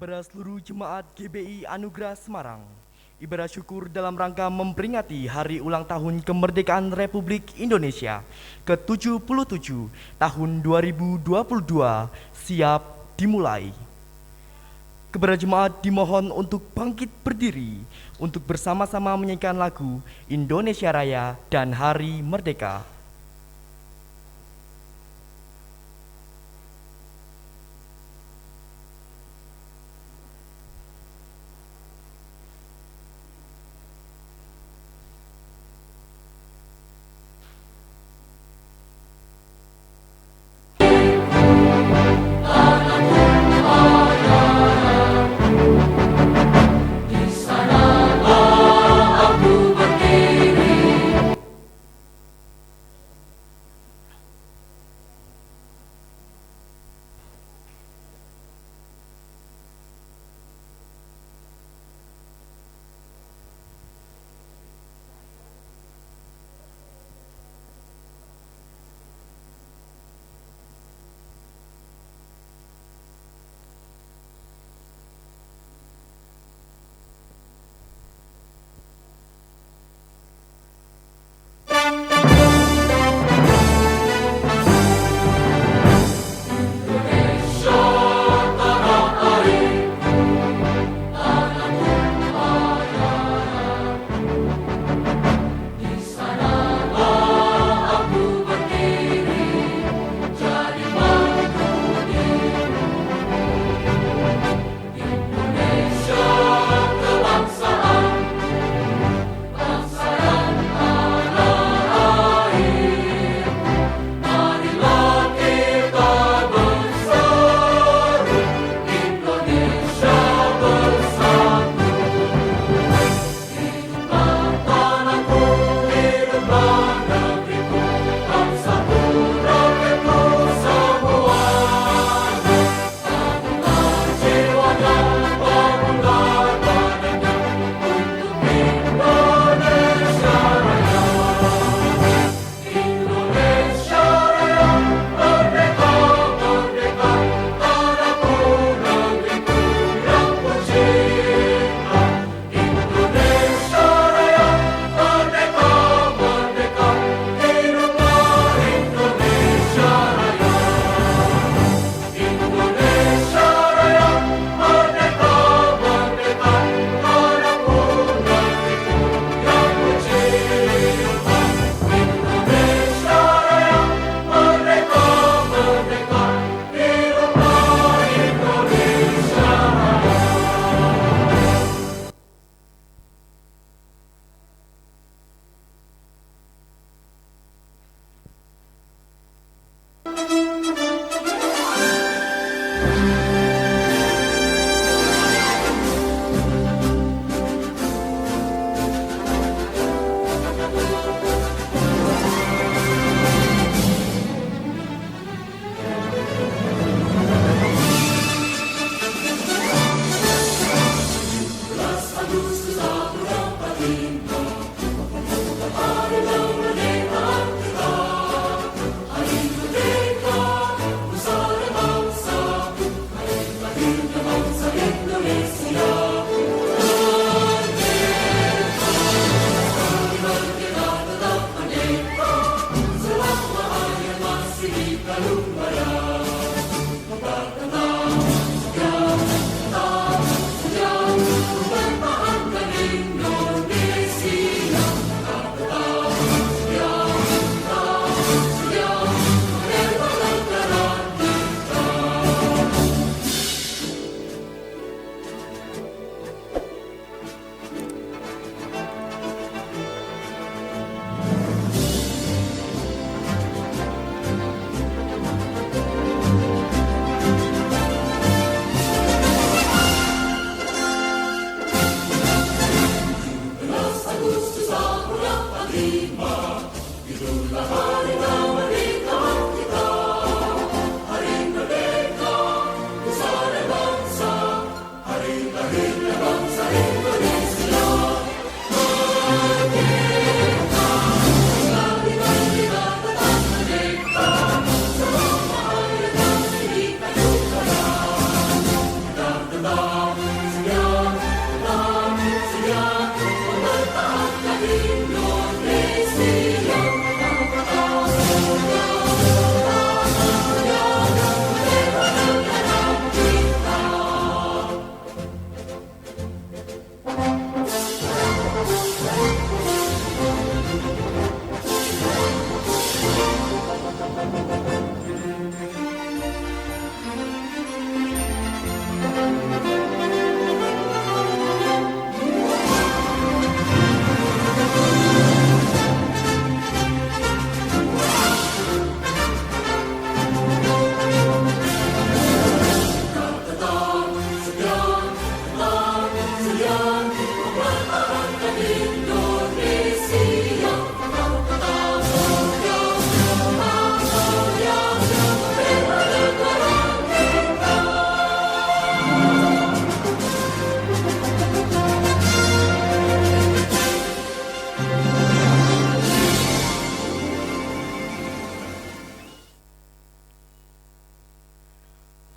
kepada seluruh jemaat GBI Anugerah Semarang. Ibadah syukur dalam rangka memperingati Hari Ulang Tahun Kemerdekaan Republik Indonesia ke-77 tahun 2022 siap dimulai. Kepada jemaat dimohon untuk bangkit berdiri untuk bersama-sama menyanyikan lagu Indonesia Raya dan Hari Merdeka.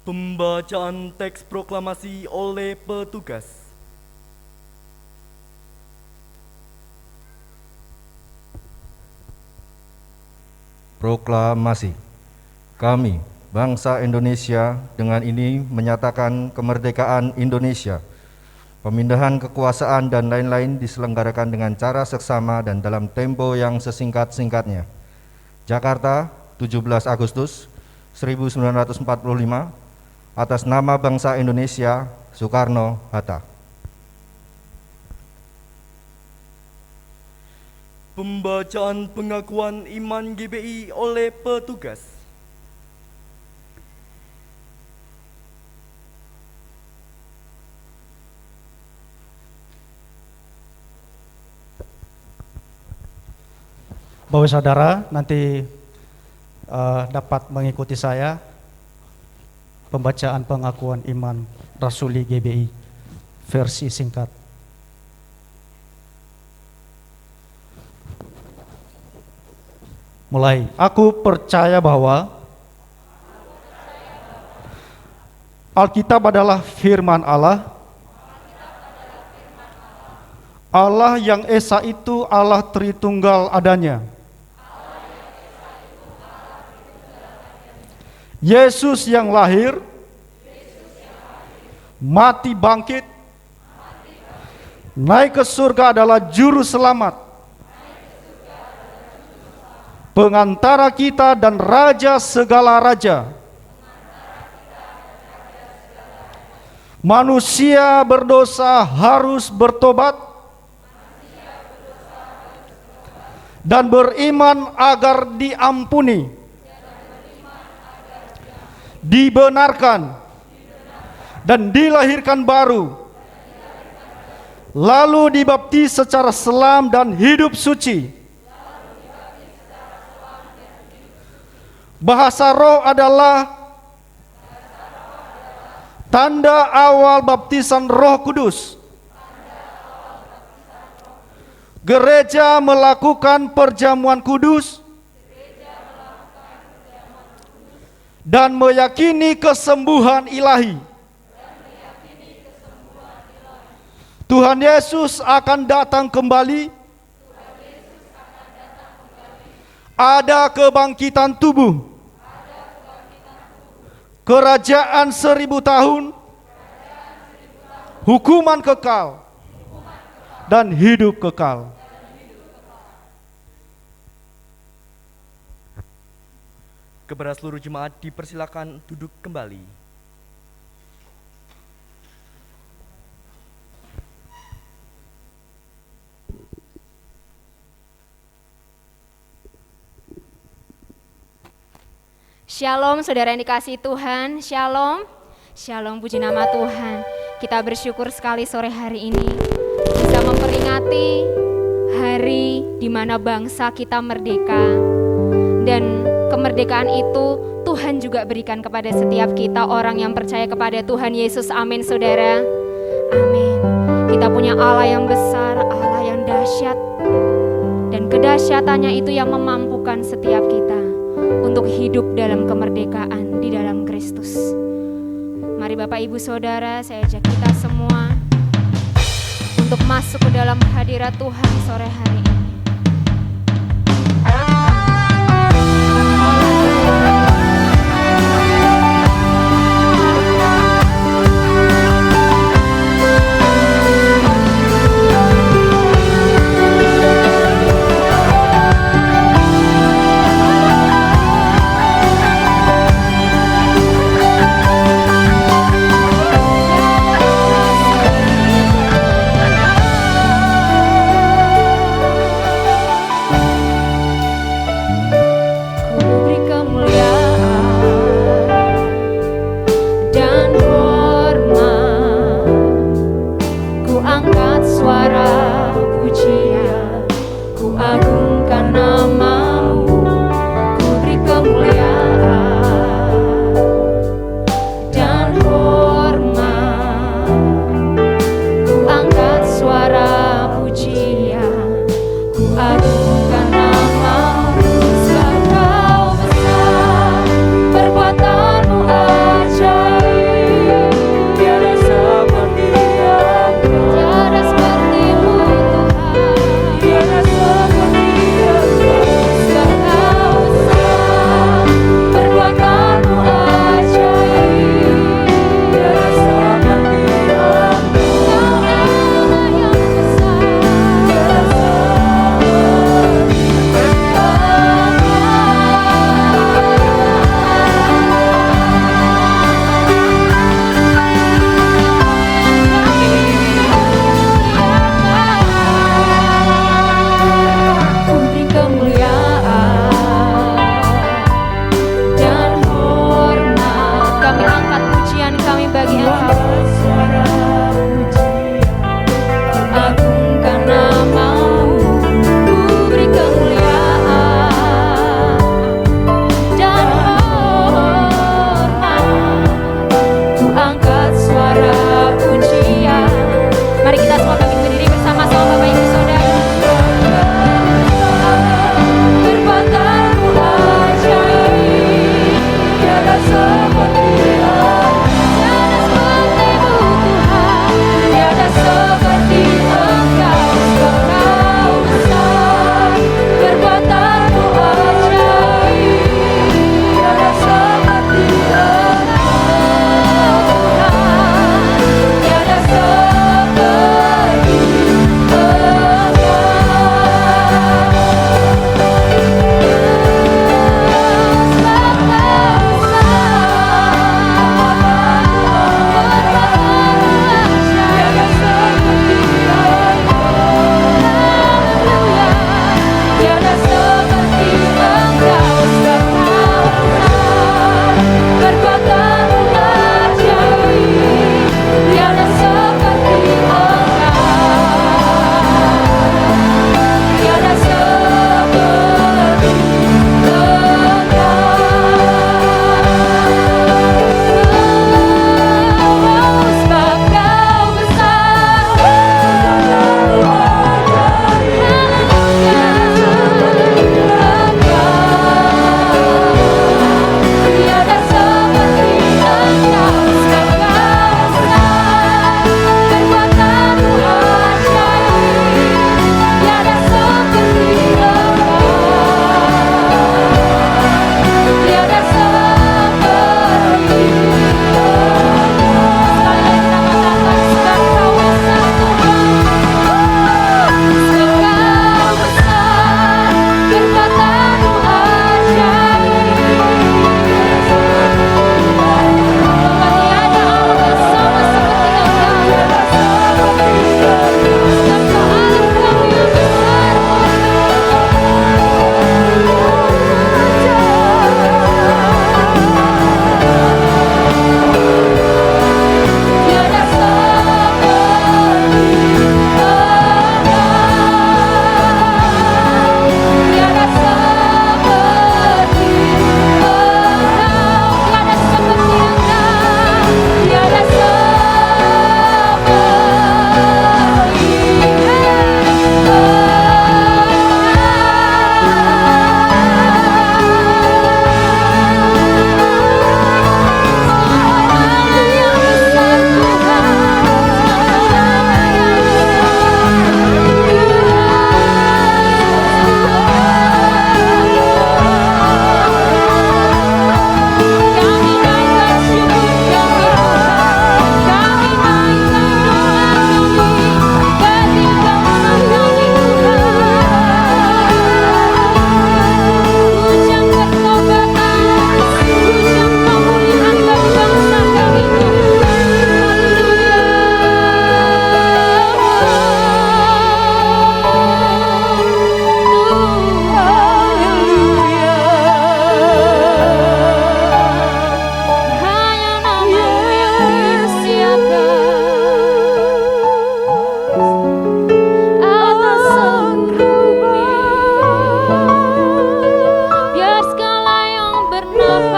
Pembacaan teks proklamasi oleh petugas. Proklamasi. Kami, bangsa Indonesia, dengan ini menyatakan kemerdekaan Indonesia. Pemindahan kekuasaan dan lain-lain diselenggarakan dengan cara seksama dan dalam tempo yang sesingkat-singkatnya. Jakarta, 17 Agustus 1945, atas nama bangsa Indonesia, Soekarno-Hatta. Pembacaan pengakuan iman GBI oleh petugas. Bapak saudara nanti dapat mengikuti saya pembacaan pengakuan iman Rasuli GBI versi singkat. Mulai. Aku percaya bahwa Alkitab adalah firman Allah. Allah yang Esa itu Allah Tritunggal adanya. Yesus yang lahir, mati bangkit, naik ke surga adalah juru selamat, pengantara kita dan raja segala raja. Manusia berdosa harus bertobat dan beriman agar diampuni, dibenarkan dan dilahirkan baru, lalu dibaptis secara selam dan hidup suci. Bahasa roh adalah tanda awal baptisan Roh Kudus. Gereja melakukan perjamuan kudus dan meyakini kesembuhan ilahi. Tuhan Yesus akan datang kembali. Ada kebangkitan tubuh. Kerajaan 1000 tahun. Hukuman kekal. Dan hidup kekal. Kepada seluruh jemaat dipersilakan duduk kembali. Shalom saudara yang dikasihi Tuhan, shalom. Shalom, puji nama Tuhan. Kita bersyukur sekali sore hari ini bisa memperingati hari di mana bangsa kita merdeka. Dan kemerdekaan itu Tuhan juga berikan kepada setiap kita orang yang percaya kepada Tuhan Yesus. Amin saudara. Amin. Kita punya Allah yang besar, Allah yang dahsyat. Dan kedahsyatannya itu yang memampukan setiap kita untuk hidup dalam kemerdekaan di dalam Kristus. Mari Bapak Ibu Saudara, saya ajak kita semua untuk masuk ke dalam hadirat Tuhan sore hari ini.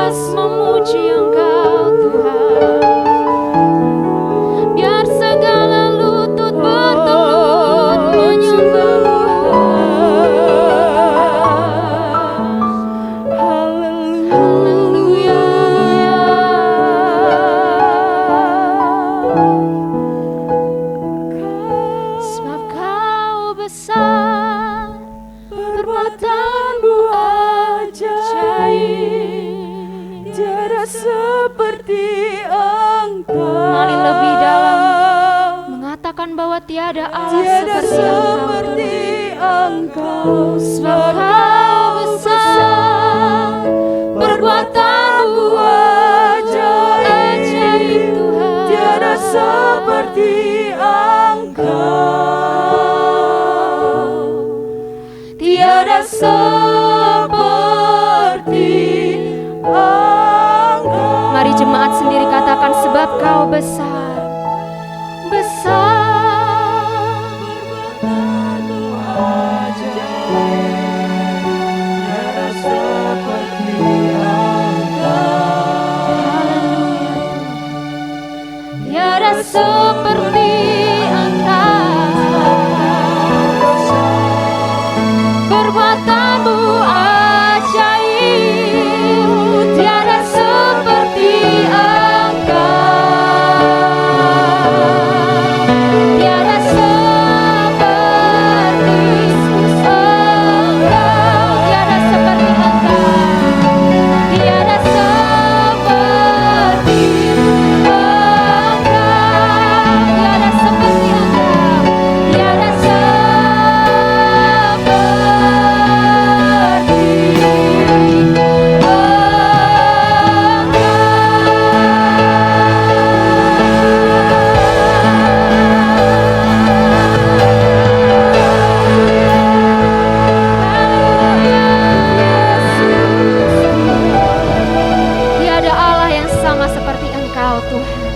terus memuji Engkau Tuhan. Biar segala lutut bertelut menyembah Tuhan. Haleluya. Sebab Kau besar, perbuatanmu ajaib, Tiada seperti Engkau. Mari lebih dalam mengatakan bahwa tiada Allah Tiada seperti Engkau. Engkau. Sebab Kau besar, perbuatanmu ajaib Tuhan. Tiada seperti Engkau. Tiada seperti Engkau. Mari jemaat sendiri katakan, sebab Kau besar, besar. Tiada seperti Engkau, perbuatanmu ajaib, tiada seperti Engkau, tiada seperti Engkau, tiada seperti Engkau, tiada seperti tiada seperti Engkau, tiada Tiada Allah yang sama seperti Engkau Tuhan.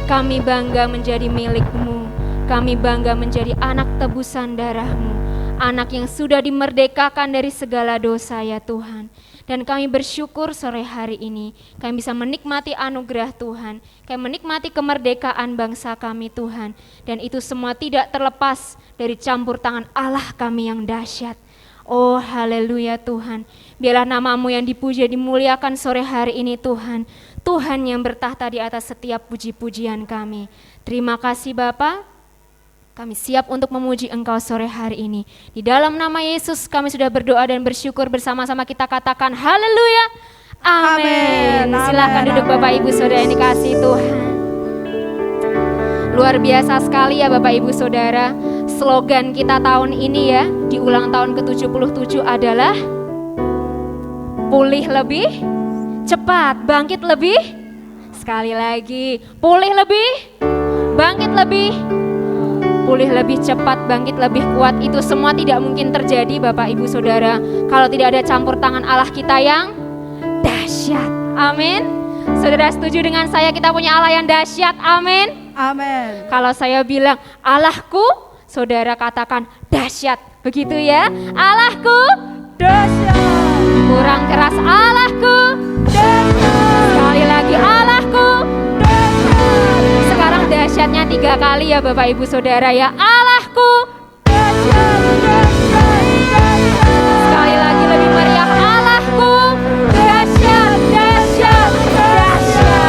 Kami bangga menjadi milik-Mu. Kami bangga menjadi anak tebusan darah-Mu, anak yang sudah dimerdekakan dari segala dosa ya Tuhan. Dan kami bersyukur sore hari ini kami bisa menikmati anugerah Tuhan, kami menikmati kemerdekaan bangsa kami Tuhan. Dan itu semua tidak terlepas dari campur tangan Allah kami yang dahsyat. Oh haleluya Tuhan, biarlah nama-Mu yang dipuji dimuliakan sore hari ini Tuhan. Tuhan yang bertahta di atas setiap puji-pujian kami. Terima kasih Bapa. Kami siap untuk memuji Engkau sore hari ini. Di dalam nama Yesus kami sudah berdoa dan bersyukur, bersama-sama kita katakan haleluya. Amin. Amin. Silakan duduk Bapak Ibu Saudara yang dikasihi Tuhan. Luar biasa sekali ya Bapak Ibu Saudara. Slogan kita tahun ini ya, di ulang tahun ke-77 adalah pulih lebih cepat, bangkit lebih. Sekali lagi, pulih lebih, bangkit lebih. Pulih lebih cepat, bangkit lebih kuat. Itu semua tidak mungkin terjadi Bapak Ibu Saudara kalau tidak ada campur tangan Allah kita yang dahsyat. Amin. Saudara setuju dengan saya kita punya Allah yang dahsyat? Amin. Amin. Kalau saya bilang Allahku, saudara katakan dahsyat. Begitu ya. Allahku Dahsyat. kurang keras, Allahku dahsyat. Sekali lagi Allahku dahsyat. Sekarang dahsyatnya 3 kali ya Bapak Ibu Saudara ya. Allahku dahsyat, dahsyat, dahsyat. Sekali lagi lebih meriah, Allahku dahsyat, dahsyat, dahsyat.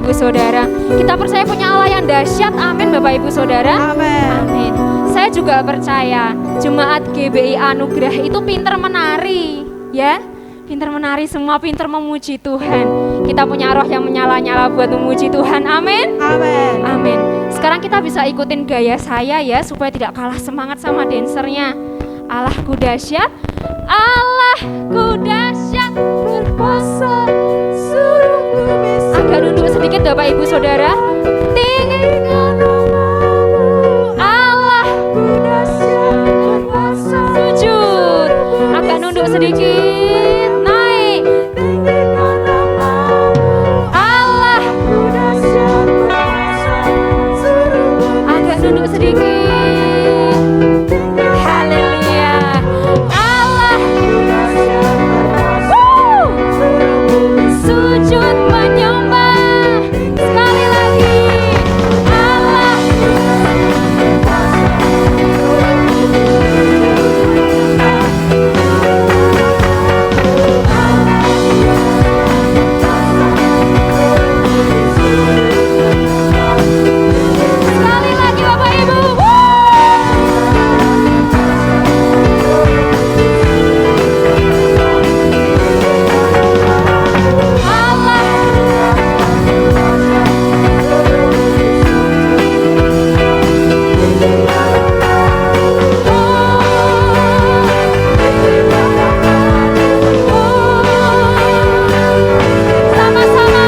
Bapak Ibu Saudara. Kita percaya punya Allah yang dahsyat, amin Bapak Ibu Saudara. Amin. Amin. Saya juga percaya Jemaat GBI Anugerah itu pinter menari, ya. Pinter menari, semua pinter memuji Tuhan. Kita punya roh yang menyala-nyala buat memuji Tuhan, amin. Amin. Amin. Sekarang kita bisa ikutin gaya saya ya, supaya tidak kalah semangat sama dancernya. Allahku dahsyat, Allahku dahsyat, berkuasa suruhku bisa. Agak nunduk sedikit Bapak Ibu Saudara. Tinggikan namamu, Allahku dahsyat, berkuasa. Sujud. Agak nunduk sedikit. Naik. Tinggikan namamu, Allahku dahsyat, berkuasa. Suruhku. Agak nunduk sedikit. Sujud menyembah sekali lagi Allah. Sekali lagi Bapak Ibu. Sama-sama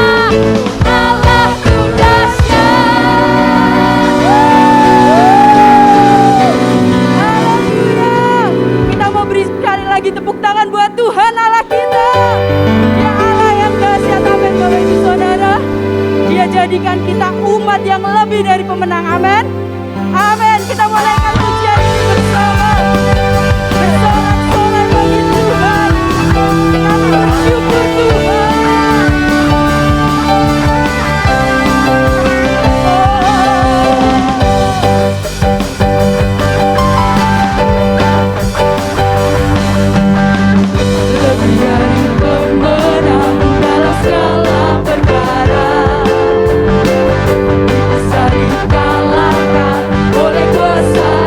Allahku dahsyat. Haleluya. Kita mau beri sekali lagi tepuk tangan buat Tuhan Allah kita. Dia Allah yang dahsyat, amin Bapak Ibu Saudara. Dia jadikan kita umat yang lebih dari pemenang, amin. Amin. Kita mulaikan pujian ini bersama. Bersorak-sorai bagi Tuhan. Kami bersyukur Tuhan. Lebih dari pemenang dalam segala perkara, bisa dikalahkan oleh kuasa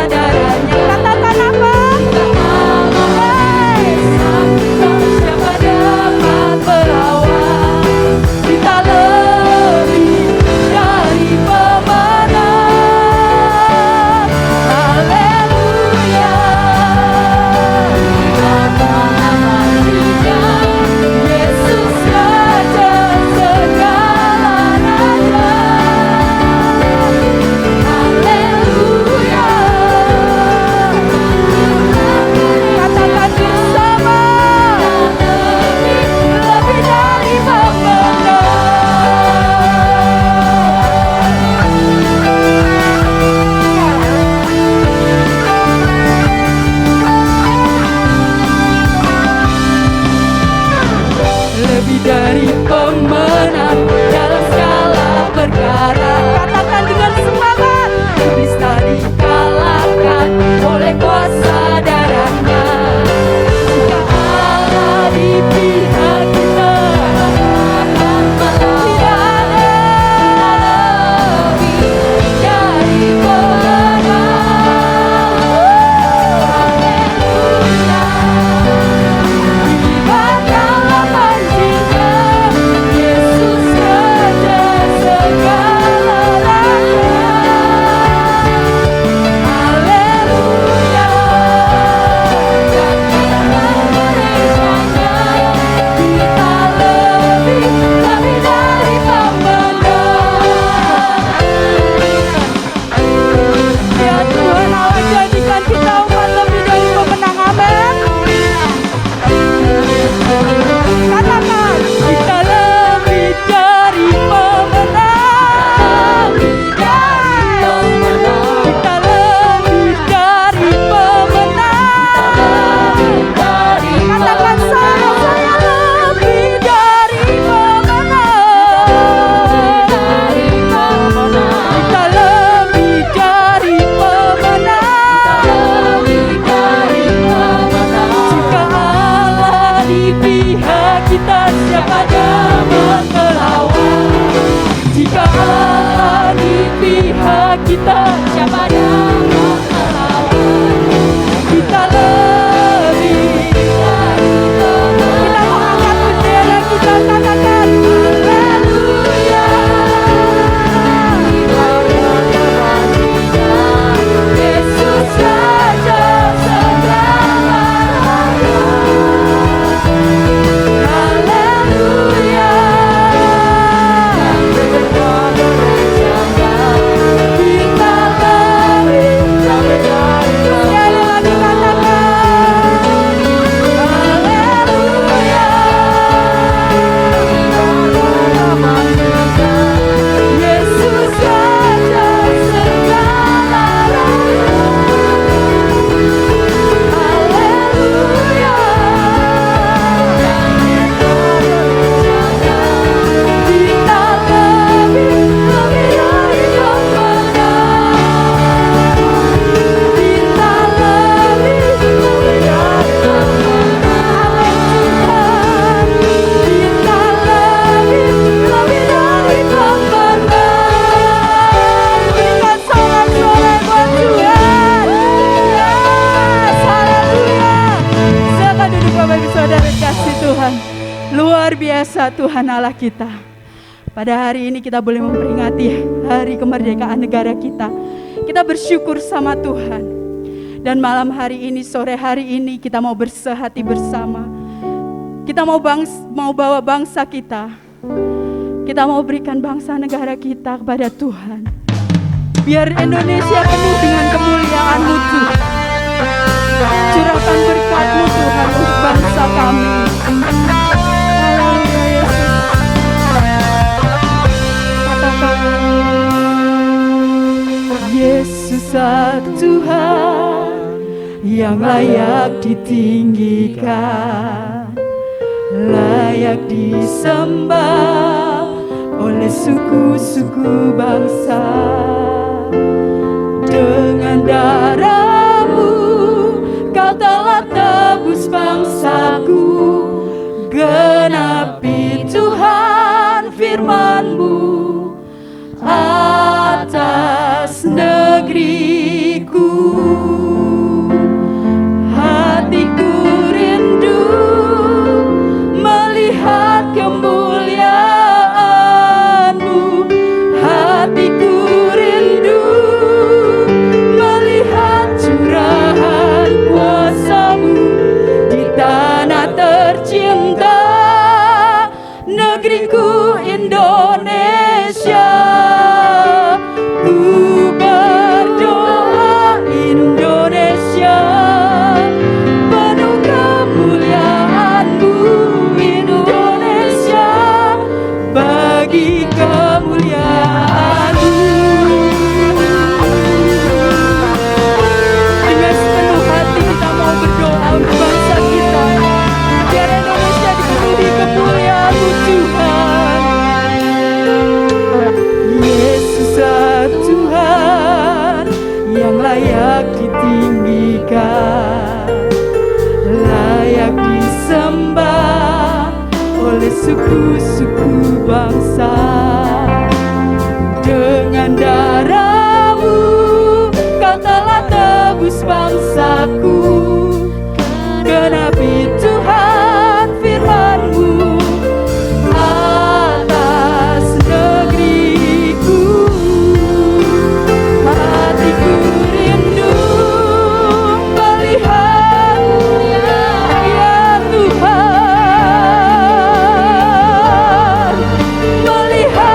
kita. Siapa dapat melawan? Kita lebih dari teman. Kita mau angkat bendera kita, katakan haleluya. Yesus Raja segala raya. Haleluya. Kita lebih dari teman. Sekali lagi katakan haleluya. Yesus Raja segala raya. Haleluya. Kita lebih dari pemenang. Kita lebih dari pemenang. Kita lebih dari pemenang. Berikan sorak-sorai buat Tuhan. Yes, haleluya. Silakan duduk Bapak Ibu Saudara kasih Tuhan. Luar biasa Tuhan Allah kita. Pada hari ini kita boleh memperingati hari kemerdekaan negara kita. Kita bersyukur sama Tuhan. Dan malam hari ini, sore hari ini kita mau bersehati bersama. Kita mau bawa bangsa kita. Kita mau berikan bangsa negara kita kepada Tuhan. Biar Indonesia penuh dengan kemuliaan-Mu Tuhan. Curahkan berkat-Mu Tuhan untuk bangsa kami. Haleluya Yesus. Katakan Yesus satu Tuhan yang layak ditinggikan, layak disembah oleh suku-suku bangsa. Dengan darah-Mu Kau telah tebus bangsaku. Genapi Tuhan firman-Mu atas negeriku. Hatiku rindu melihat kemuliaan-Mu. Hatiku rindu melihat curahan kuasa-Mu di tanah tercinta, negeriku Indonesia. Ku berdoa Indonesia penuh kemuliaan-Mu. Indonesia bagi kemuliaan-Mu. Dengan sepenuh hati kita mau berdoa untuk bangsa kita, biar Indonesia dipenuhi kemuliaan-Mu Tuhan. Yesus Tuhan yang layak ditinggikan, layak disembah oleh suku-suku bangsa. Dengan darah-Mu Kau telah tebus bangsaku. Genapi Tuhan firman-Mu atas negeriku. Hatiku rindu melihat ya Tuhan, melihat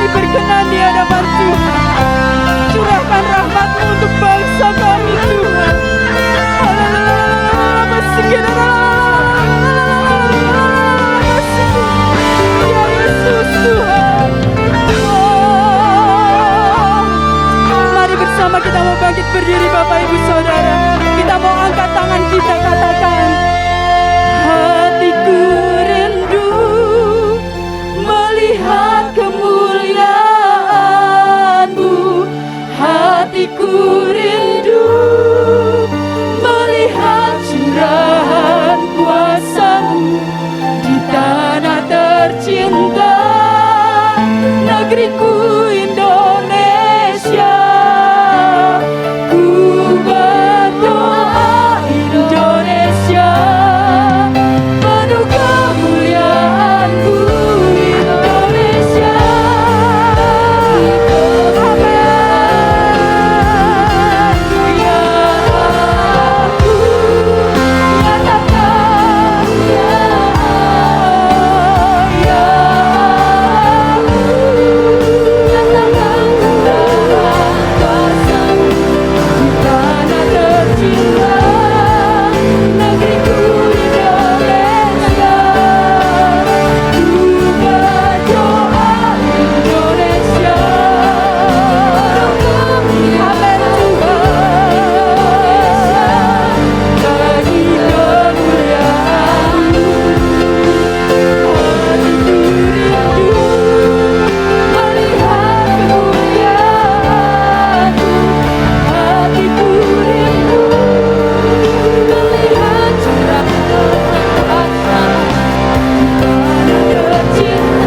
kami berkenan di hadapan Tuhan. Curahkan rahmat-Mu untuk bangsa kami Tuhan. Ya Yesus Tuhan. Mari bersama kita mau bangkit berdiri Bapak Ibu Saudara. Kita mau angkat tangan kita, katakan, hatiku rindu melihat kemuliaan-Mu. Hatiku rindu melihat curahan kuasa-Mu di tanah tercinta, negeriku Indonesia. Ku berdoa Indonesia, penuh kemuliaan-Ku Indonesia. Amin. Ya aku nyatakan, ya aku nyatakan curahan kuasa-Mu di tanah tercinta, negeriku Indonesia. Ku berdoa Indonesia, amin Tuhan, bagi kemuliaan-Mu. Hatiku rindu melihat kemuliaan-Mu. Hatiku rindu melihat curahan kuasa-Mu di tanah tercinta, negeriku Indonesia.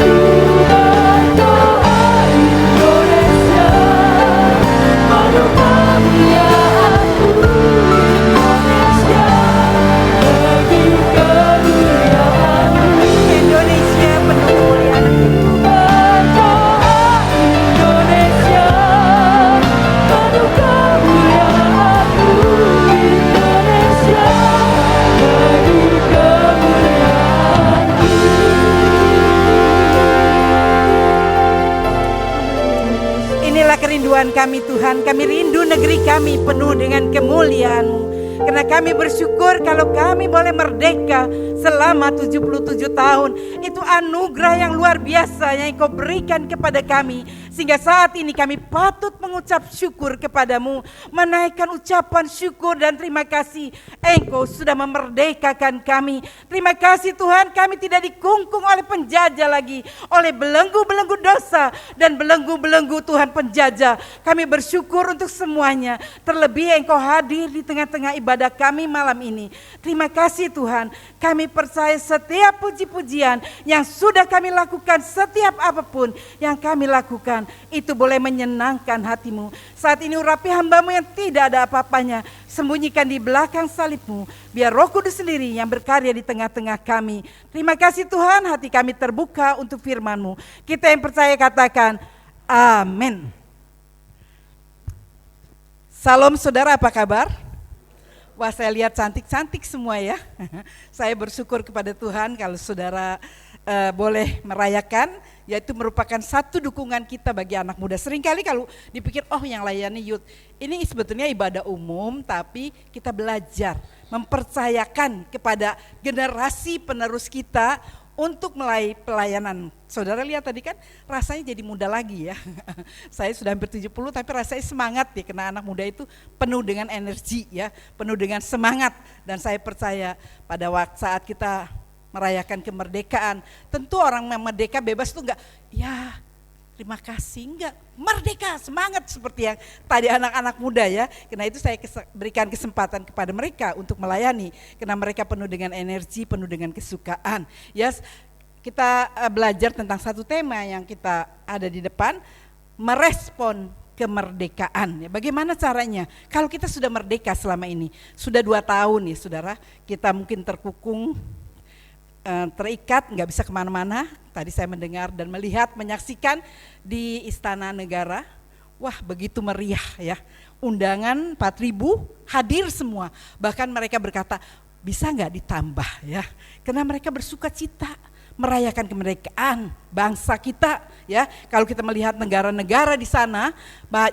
Ku berdoa Indonesia, penuh kemuliaan-Mu Indonesia, bagi kemuliaan-Mu. Indonesia penuh kemuliaan-Mu. Berdoa Indonesia, penuh kemuliaan-Mu Indonesia, bagi kemuliaan-Mu. Inilah kerinduan kami Tuhan, kami rindu negeri kami penuh dengan kemuliaan-Mu. Karena kami bersyukur kalau kami boleh merdeka selama 77 tahun. Itu anugerah yang luar biasa yang Engkau berikan kepada kami. Sehingga saat ini kami patut mengucap syukur kepadamu. Menaikkan ucapan syukur dan terima kasih. Engkau sudah memerdekakan kami. Terima kasih Tuhan, kami tidak dikungkung oleh penjajah lagi. Oleh belenggu-belenggu dosa dan belenggu-belenggu Tuhan penjajah. Kami bersyukur untuk semuanya. Terlebih Engkau hadir di tengah-tengah ibadah kami malam ini. Terima kasih Tuhan, kami percaya setiap puji-pujian yang sudah kami lakukan, setiap apapun yang kami lakukan, itu boleh menyenangkan hati-Mu. Saat ini urapi hamba-Mu yang tidak ada apa-apanya, sembunyikan di belakang salib-Mu, biar Roh Kudus sendiri yang berkarya di tengah-tengah kami. Terima kasih Tuhan, hati kami terbuka untuk firman-Mu. Kita yang percaya katakan, amin. Salam saudara, apa kabar? Wah, saya lihat cantik-cantik semua ya. Saya bersyukur kepada Tuhan kalau saudara boleh merayakan, yaitu merupakan satu dukungan kita bagi anak muda. Seringkali kalau dipikir, oh yang layani youth, ini sebetulnya ibadah umum, tapi kita belajar mempercayakan kepada generasi penerus kita untuk mulai pelayanan. Saudara lihat tadi kan rasanya jadi muda lagi ya. Saya sudah hampir 70 tapi rasanya semangat ya, karena anak muda itu penuh dengan energi ya, penuh dengan semangat. Dan saya percaya pada saat kita merayakan kemerdekaan, tentu orang yang merdeka bebas itu enggak, ya terima kasih, enggak, merdeka, semangat seperti yang tadi anak-anak muda ya. Karena itu saya berikan kesempatan kepada mereka untuk melayani, karena mereka penuh dengan energi, penuh dengan kesukaan. Yes, kita belajar tentang satu tema yang kita ada di depan, merespon kemerdekaan. Bagaimana caranya? Kalau kita sudah merdeka selama ini, sudah 2 tahun ya saudara, kita mungkin terkukung, terikat, nggak bisa kemana-mana. Tadi saya mendengar dan melihat, menyaksikan di Istana Negara, wah begitu meriah ya. Undangan 4.000 hadir semua. Bahkan mereka berkata, bisa nggak ditambah ya? Karena mereka bersuka cita merayakan kemerdekaan bangsa kita ya. Kalau kita melihat negara-negara di sana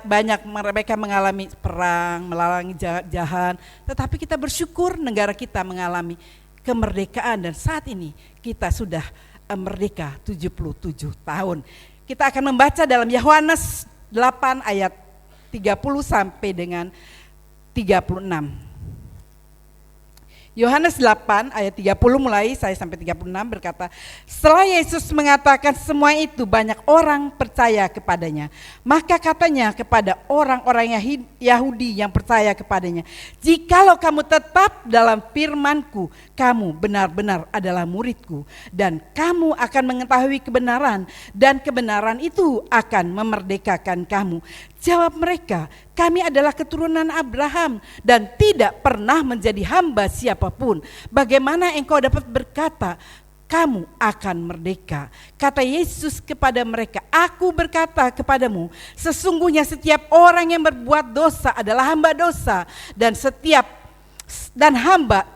banyak mereka mengalami perang, mengalami jahat, tetapi kita bersyukur negara kita mengalami kemerdekaan dan saat ini kita sudah merdeka 77 tahun. Kita akan membaca dalam Yohanes 8 ayat 30 sampai dengan 36. Yohanes 8 ayat 30 mulai saya sampai 36 berkata, setelah Yesus mengatakan semua itu banyak orang percaya kepadanya. Maka katanya kepada orang-orang Yahudi yang percaya kepadanya, jikalau kamu tetap dalam firman-Ku, kamu benar-benar adalah murid-Ku, dan kamu akan mengetahui kebenaran, dan kebenaran itu akan memerdekakan kamu. Jawab mereka, kami adalah keturunan Abraham dan tidak pernah menjadi hamba siapapun. Bagaimana engkau dapat berkata, kamu akan merdeka? Kata Yesus kepada mereka, aku berkata kepadamu, sesungguhnya setiap orang yang berbuat dosa adalah hamba dosa, dan hamba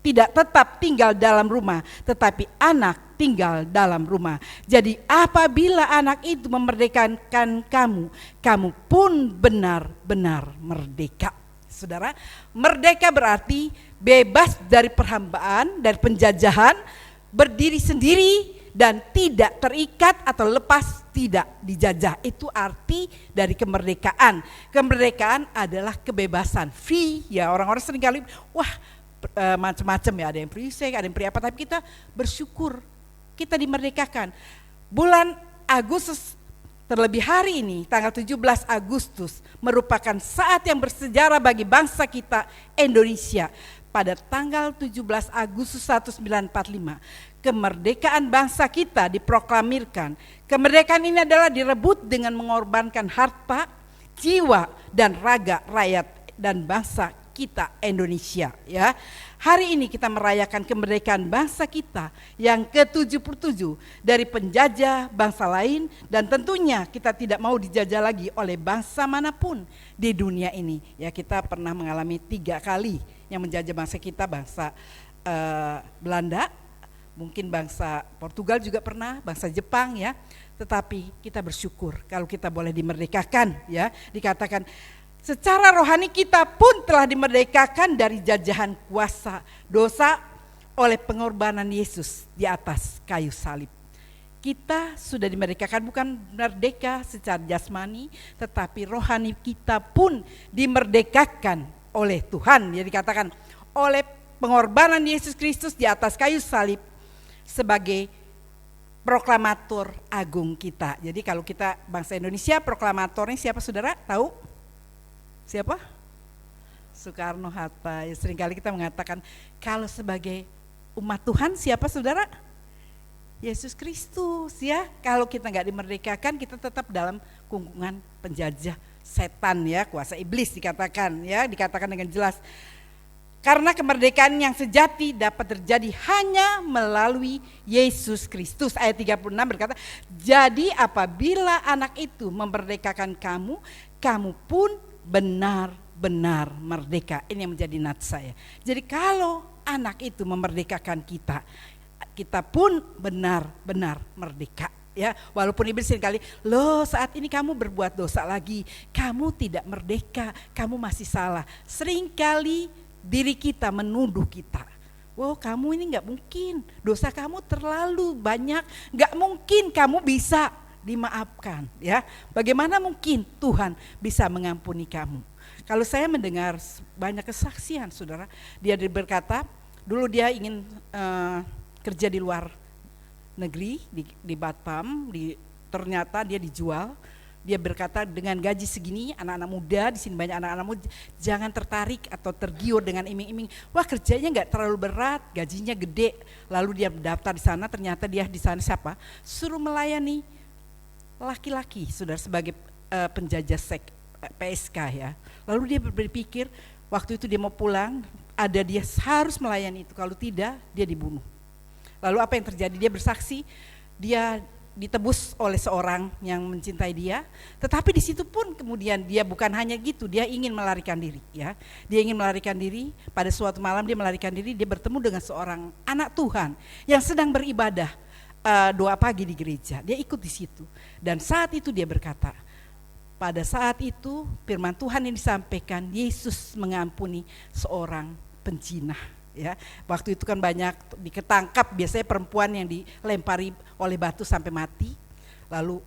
tidak tetap tinggal dalam rumah, tetapi anak tinggal dalam rumah. Jadi apabila anak itu memerdekakan kamu, kamu pun benar-benar merdeka. Saudara, merdeka berarti bebas dari perhambaan, dari penjajahan, berdiri sendiri dan tidak terikat atau lepas, tidak dijajah. Itu arti dari kemerdekaan. Kemerdekaan adalah kebebasan, free ya. Orang-orang seringkali macam-macam ya, ada yang free sex, ada yang free apa, tapi kita bersyukur kita dimerdekakan. Bulan Agustus, terlebih hari ini tanggal 17 Agustus merupakan saat yang bersejarah bagi bangsa kita Indonesia. Pada tanggal 17 Agustus 1945 kemerdekaan bangsa kita diproklamirkan. Kemerdekaan ini adalah direbut dengan mengorbankan harta, jiwa dan raga rakyat dan bangsa kita Indonesia ya. Hari ini kita merayakan kemerdekaan bangsa kita yang ke-77 dari penjajah bangsa lain, dan tentunya kita tidak mau dijajah lagi oleh bangsa manapun di dunia ini. Ya, kita pernah mengalami 3 kali yang menjajah bangsa kita, bangsa Belanda, mungkin bangsa Portugal juga pernah, bangsa Jepang ya. Tetapi kita bersyukur kalau kita boleh dimerdekakan ya. Dikatakan secara rohani kita pun telah dimerdekakan dari jajahan kuasa dosa oleh pengorbanan Yesus di atas kayu salib. Kita sudah dimerdekakan, bukan merdeka secara jasmani, tetapi rohani kita pun dimerdekakan oleh Tuhan. Jadi dikatakan oleh pengorbanan Yesus Kristus di atas kayu salib sebagai proklamator agung kita. Jadi kalau kita bangsa Indonesia, proklamatornya siapa saudara? Tahu? Siapa? Soekarno Hatta. Ya, seringkali kita mengatakan kalau sebagai umat Tuhan siapa saudara? Yesus Kristus ya. Kalau kita nggak dimerdekakan, kita tetap dalam kungkungan penjajah setan ya, kuasa iblis dikatakan ya, dikatakan dengan jelas. Karena kemerdekaan yang sejati dapat terjadi hanya melalui Yesus Kristus. Ayat 36 berkata, jadi apabila anak itu memerdekakan kamu, kamu pun benar-benar merdeka. Ini yang menjadi nats saya. Jadi kalau anak itu memerdekakan kita, kita pun benar-benar merdeka. Ya, walaupun iblis sekali, loh saat ini kamu berbuat dosa lagi, kamu tidak merdeka, kamu masih salah. Seringkali diri kita menuduh kita. Wow, kamu ini nggak mungkin, dosa kamu terlalu banyak, nggak mungkin kamu bisa dimaafkan ya. Bagaimana mungkin Tuhan bisa mengampuni kamu? Kalau saya mendengar banyak kesaksian saudara, dia berkata dulu dia ingin kerja di luar negeri di Batam, ternyata dia dijual. Dia berkata dengan gaji segini, anak-anak muda di sini banyak anak-anak muda, jangan tertarik atau tergiur dengan iming-iming. Wah, kerjanya nggak terlalu berat, gajinya gede. Lalu dia daftar di sana, ternyata dia di sana siapa? Suruh melayani laki-laki, saudara, sebagai penjajah seks PSK ya. Lalu dia berpikir waktu itu dia mau pulang, ada dia harus melayani itu, kalau tidak dia dibunuh. Lalu apa yang terjadi? Dia bersaksi, dia ditebus oleh seorang yang mencintai dia, tetapi di situ pun kemudian dia bukan hanya gitu, dia ingin melarikan diri, ya. Dia ingin melarikan diri. Pada suatu malam dia melarikan diri, dia bertemu dengan seorang anak Tuhan yang sedang beribadah doa pagi di gereja. Dia ikut di situ, dan saat itu dia berkata, pada saat itu firman Tuhan yang disampaikan, Yesus mengampuni seorang penjinah. Ya, waktu itu kan banyak diketangkap, biasanya perempuan yang dilempari oleh batu sampai mati. Lalu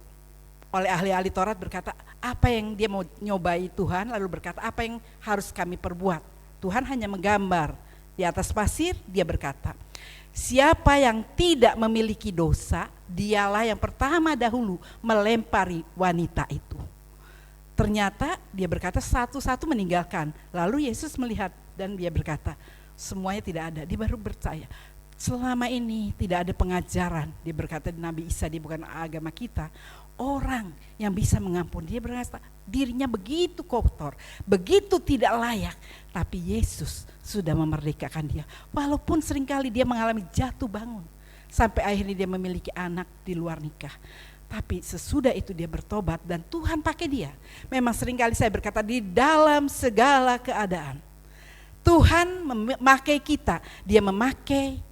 oleh ahli-ahli Taurat berkata, apa yang dia mau nyobai Tuhan, lalu berkata, apa yang harus kami perbuat? Tuhan hanya menggambar di atas pasir, dia berkata, siapa yang tidak memiliki dosa, dialah yang pertama dahulu melempari wanita itu. Ternyata dia berkata satu-satu meninggalkan. Lalu Yesus melihat dan dia berkata, semuanya tidak ada. Dia baru percaya. Selama ini tidak ada pengajaran. Dia berkata di Nabi Isa, dia bukan agama kita. Orang yang bisa mengampuni. Dia berkata dirinya begitu kotor, begitu tidak layak. Tapi Yesus sudah memerdekakan dia. Walaupun seringkali dia mengalami jatuh bangun. Sampai akhirnya dia memiliki anak di luar nikah. Tapi sesudah itu dia bertobat dan Tuhan pakai dia. Memang seringkali saya berkata di dalam segala keadaan Tuhan memakai kita, dia memakai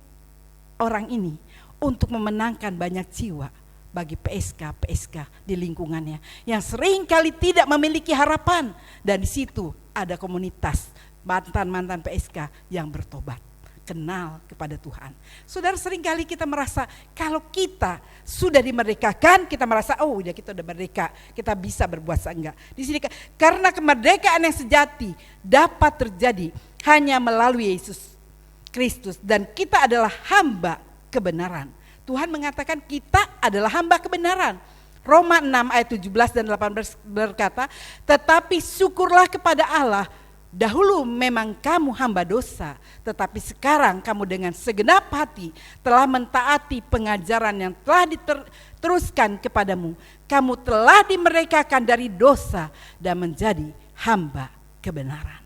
orang ini untuk memenangkan banyak jiwa bagi PSK di lingkungannya yang seringkali tidak memiliki harapan, dan di situ ada komunitas mantan-mantan PSK yang bertobat, kenal kepada Tuhan. Saudara, seringkali kita merasa kalau kita sudah dimerdekakan, kita merasa oh ya kita udah merdeka, kita bisa berbuat enggak. Di sini karena kemerdekaan yang sejati dapat terjadi hanya melalui Yesus Kristus, dan kita adalah hamba kebenaran. Tuhan mengatakan kita adalah hamba kebenaran. Roma 6 ayat 17 dan 18 berkata, tetapi syukurlah kepada Allah, dahulu memang kamu hamba dosa, tetapi sekarang kamu dengan segenap hati telah mentaati pengajaran yang telah diteruskan kepadamu. Kamu telah dimerdekakan dari dosa dan menjadi hamba kebenaran.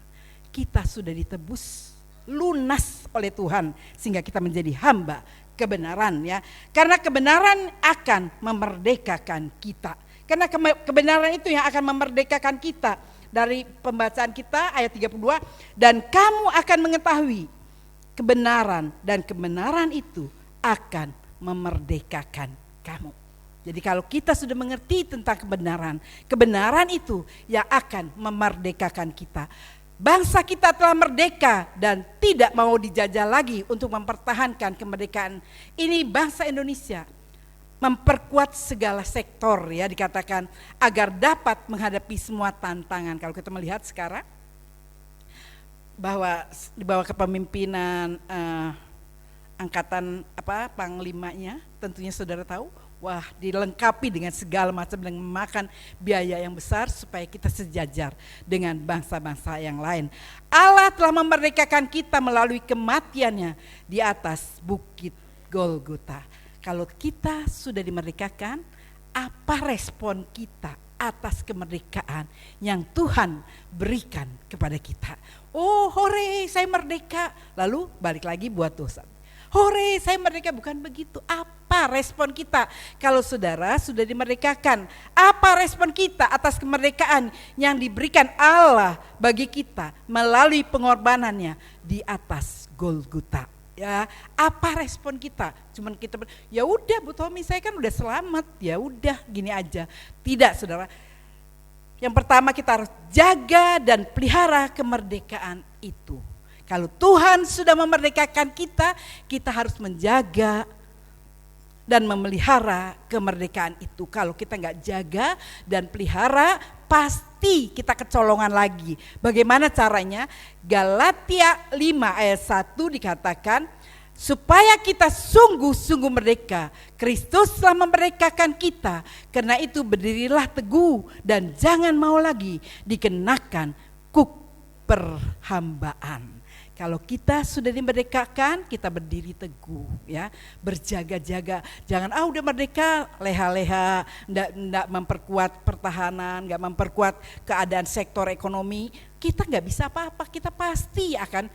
Kita sudah ditebus lunas oleh Tuhan sehingga kita menjadi hamba kebenaran, ya. Karena kebenaran akan memerdekakan kita. Karena kebenaran itu yang akan memerdekakan kita. Dari pembacaan kita ayat 32, dan kamu akan mengetahui kebenaran dan kebenaran itu akan memerdekakan kamu. Jadi kalau kita sudah mengerti tentang kebenaran, kebenaran itu yang akan memerdekakan kita. Bangsa kita telah merdeka dan tidak mau dijajah lagi untuk mempertahankan kemerdekaan. Ini bangsa Indonesia memperkuat segala sektor, ya, dikatakan agar dapat menghadapi semua tantangan. Kalau kita melihat sekarang bahwa di bawah kepemimpinan angkatan panglimanya, tentunya saudara tahu, wah, dilengkapi dengan segala macam dan memakan biaya yang besar supaya kita sejajar dengan bangsa-bangsa yang lain. Allah telah memerdekakan kita melalui kematiannya di atas bukit Golgota. Kalau kita sudah dimerdekakan, apa respon kita atas kemerdekaan yang Tuhan berikan kepada kita? Oh, hore, saya merdeka. Lalu balik lagi buat dosa. Hore, saya merdeka. Bukan begitu. Apa respon kita kalau saudara sudah dimerdekakan? Apa respon kita atas kemerdekaan yang diberikan Allah bagi kita melalui pengorbanannya di atas Golgota? Ya, apa respon kita? Cuman kita ya udah Bu Tommy, saya kan udah selamat, ya udah gini aja. Tidak, saudara. Yang pertama kita harus jaga dan pelihara kemerdekaan itu. Kalau Tuhan sudah memerdekakan kita, kita harus menjaga dan memelihara kemerdekaan itu. Kalau kita nggak jaga dan pelihara, pasti kita kecolongan lagi. Bagaimana caranya? Galatia 5 ayat 1 dikatakan, supaya kita sungguh-sungguh merdeka. Kristus telah memerdekakan kita. Karena itu berdirilah teguh dan jangan mau lagi dikenakan kuk perhambaan. Kalau kita sudah dimerdekakan, kita berdiri teguh, ya, berjaga-jaga. Jangan udah merdeka leha-leha, enggak memperkuat pertahanan, enggak memperkuat keadaan sektor ekonomi. Kita enggak bisa apa-apa, kita pasti akan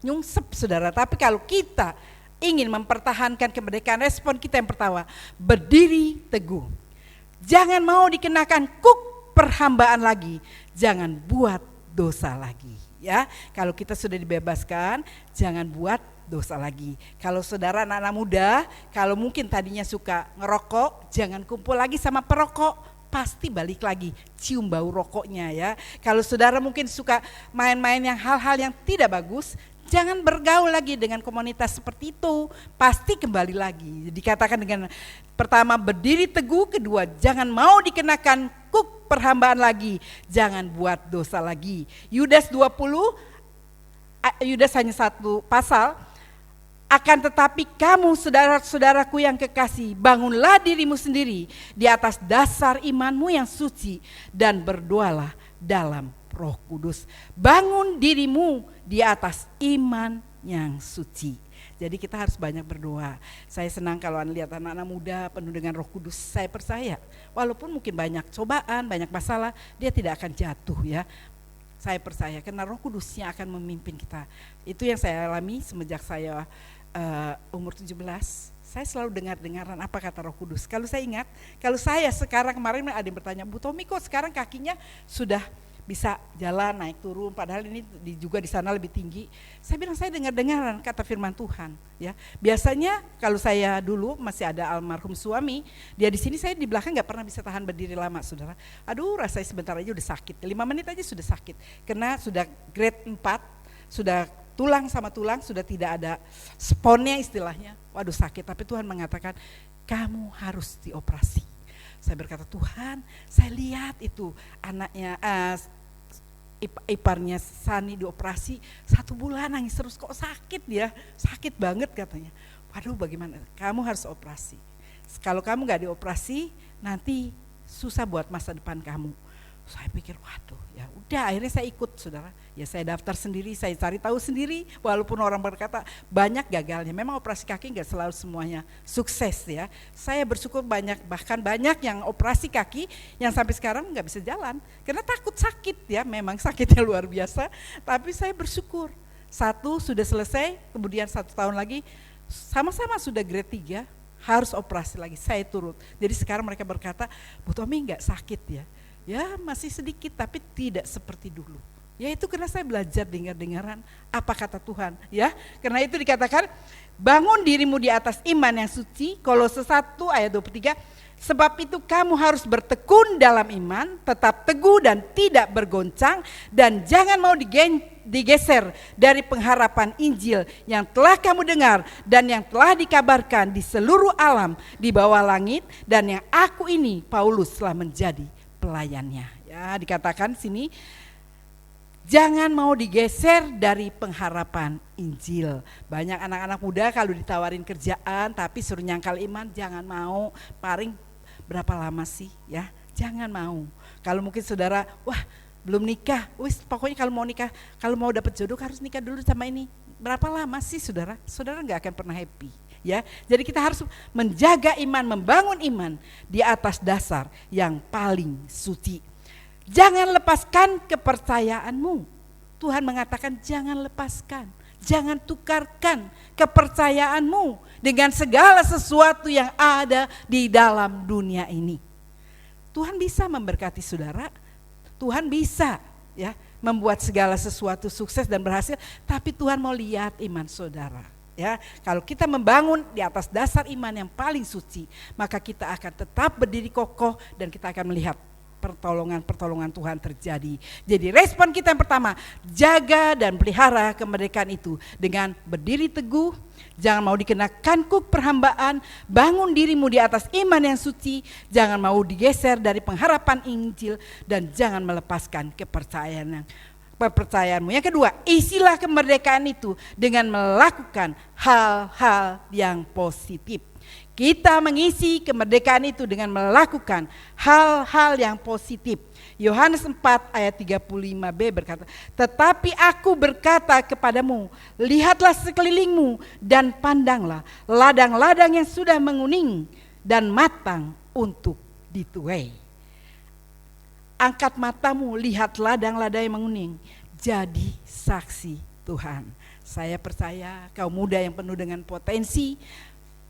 nyungsep, saudara. Tapi kalau kita ingin mempertahankan kemerdekaan, respon kita yang pertama, berdiri teguh. Jangan mau dikenakan kuk perhambaan lagi, jangan buat dosa lagi. Ya, kalau kita sudah dibebaskan, jangan buat dosa lagi. Kalau saudara anak-anak muda, kalau mungkin tadinya suka ngerokok, jangan kumpul lagi sama perokok, pasti balik lagi cium bau rokoknya ya. Kalau saudara mungkin suka main-main yang hal-hal yang tidak bagus, jangan bergaul lagi dengan komunitas seperti itu, pasti kembali lagi. Dikatakan dengan pertama berdiri teguh, kedua jangan mau dikenakan kuk perhambaan lagi, jangan buat dosa lagi. Yudas 20, Yudas hanya satu pasal. Akan tetapi kamu saudara-saudaraku yang kekasih, bangunlah dirimu sendiri di atas dasar imanmu yang suci dan berdoalah dalam Roh Kudus. Bangun dirimu di atas iman yang suci. Jadi kita harus banyak berdoa. Saya senang kalau lihat anak-anak muda penuh dengan Roh Kudus. Saya percaya walaupun mungkin banyak cobaan, banyak masalah, dia tidak akan jatuh ya. Saya percaya karena Roh Kudusnya akan memimpin kita. Itu yang saya alami semenjak saya umur 17. Saya selalu dengar-dengaran apa kata Roh Kudus. Kalau saya ingat, kalau saya sekarang, kemarin ada yang bertanya, Bu Tommy kok sekarang kakinya sudah bisa jalan naik turun, padahal ini juga di sana lebih tinggi. Saya bilang saya dengar-dengaran kata firman Tuhan ya. Biasanya kalau saya dulu masih ada almarhum suami, dia di sini, saya di belakang nggak pernah bisa tahan berdiri lama, saudara. Aduh, rasanya sebentar aja udah sakit, 5 menit aja sudah sakit, karena sudah grade 4, sudah tulang sama tulang sudah tidak ada sponnya istilahnya. Waduh sakit, tapi Tuhan mengatakan kamu harus dioperasi. Saya berkata, Tuhan, saya lihat itu anaknya iparnya Sani dioperasi 1 bulan nangis terus, kok sakit ya, sakit banget katanya. Waduh bagaimana, kamu harus operasi. Kalau kamu gak dioperasi nanti susah buat masa depan kamu. Saya pikir waduh ya udah, akhirnya saya ikut saudara. Ya saya daftar sendiri, saya cari tahu sendiri, walaupun orang berkata banyak gagalnya. Memang operasi kaki gak selalu semuanya sukses ya. Saya bersyukur bahkan banyak yang operasi kaki yang sampai sekarang gak bisa jalan. Karena takut sakit ya, memang sakitnya luar biasa. Tapi saya bersyukur, 1 sudah selesai, kemudian 1 tahun lagi sama-sama sudah grade 3, harus operasi lagi, saya turut. Jadi sekarang mereka berkata, Bu Tommy gak sakit ya. Ya masih sedikit tapi tidak seperti dulu. Ya itu karena saya belajar dengar-dengaran apa kata Tuhan ya. Karena itu dikatakan bangun dirimu di atas iman yang suci, Kolose 1 ayat 23. Sebab itu kamu harus bertekun dalam iman, tetap teguh dan tidak bergoncang, dan jangan mau digeser dari pengharapan Injil yang telah kamu dengar dan yang telah dikabarkan di seluruh alam di bawah langit, dan yang aku ini Paulus telah menjadi pelayannya. Ya, dikatakan sini jangan mau digeser dari pengharapan Injil. Banyak anak-anak muda kalau ditawarin kerjaan tapi suruh nyangkal iman, jangan mau. Paling berapa lama sih ya? Jangan mau. Kalau mungkin saudara, wah belum nikah, wis pokoknya kalau mau nikah, kalau mau dapat jodoh harus nikah dulu sama ini. Berapa lama sih saudara? Saudara nggak akan pernah happy. Ya, jadi kita harus menjaga iman, membangun iman di atas dasar yang paling suci. Jangan lepaskan kepercayaanmu. Tuhan mengatakan jangan lepaskan, jangan tukarkan kepercayaanmu dengan segala sesuatu yang ada di dalam dunia ini. Tuhan bisa memberkati saudara, Tuhan bisa ya membuat segala sesuatu sukses dan berhasil, tapi Tuhan mau lihat iman saudara. Ya, kalau kita membangun di atas dasar iman yang paling suci, maka kita akan tetap berdiri kokoh dan kita akan melihat pertolongan Tuhan terjadi. Jadi respon kita yang pertama, jaga dan pelihara kemerdekaan itu dengan berdiri teguh, jangan mau dikenakan kuk perhambaan, bangun dirimu di atas iman yang suci, jangan mau digeser dari pengharapan Injil, dan jangan melepaskan kepercayaanmu. Yang kedua, isilah kemerdekaan itu dengan melakukan hal-hal yang positif. Kita mengisi kemerdekaan itu dengan melakukan hal-hal yang positif. Yohanes 4 ayat 35b berkata, tetapi aku berkata kepadamu, lihatlah sekelilingmu dan pandanglah ladang-ladang yang sudah menguning dan matang untuk dituai. Angkat matamu, lihat ladang-ladang yang menguning, jadi saksi Tuhan. Saya percaya kaum muda yang penuh dengan potensi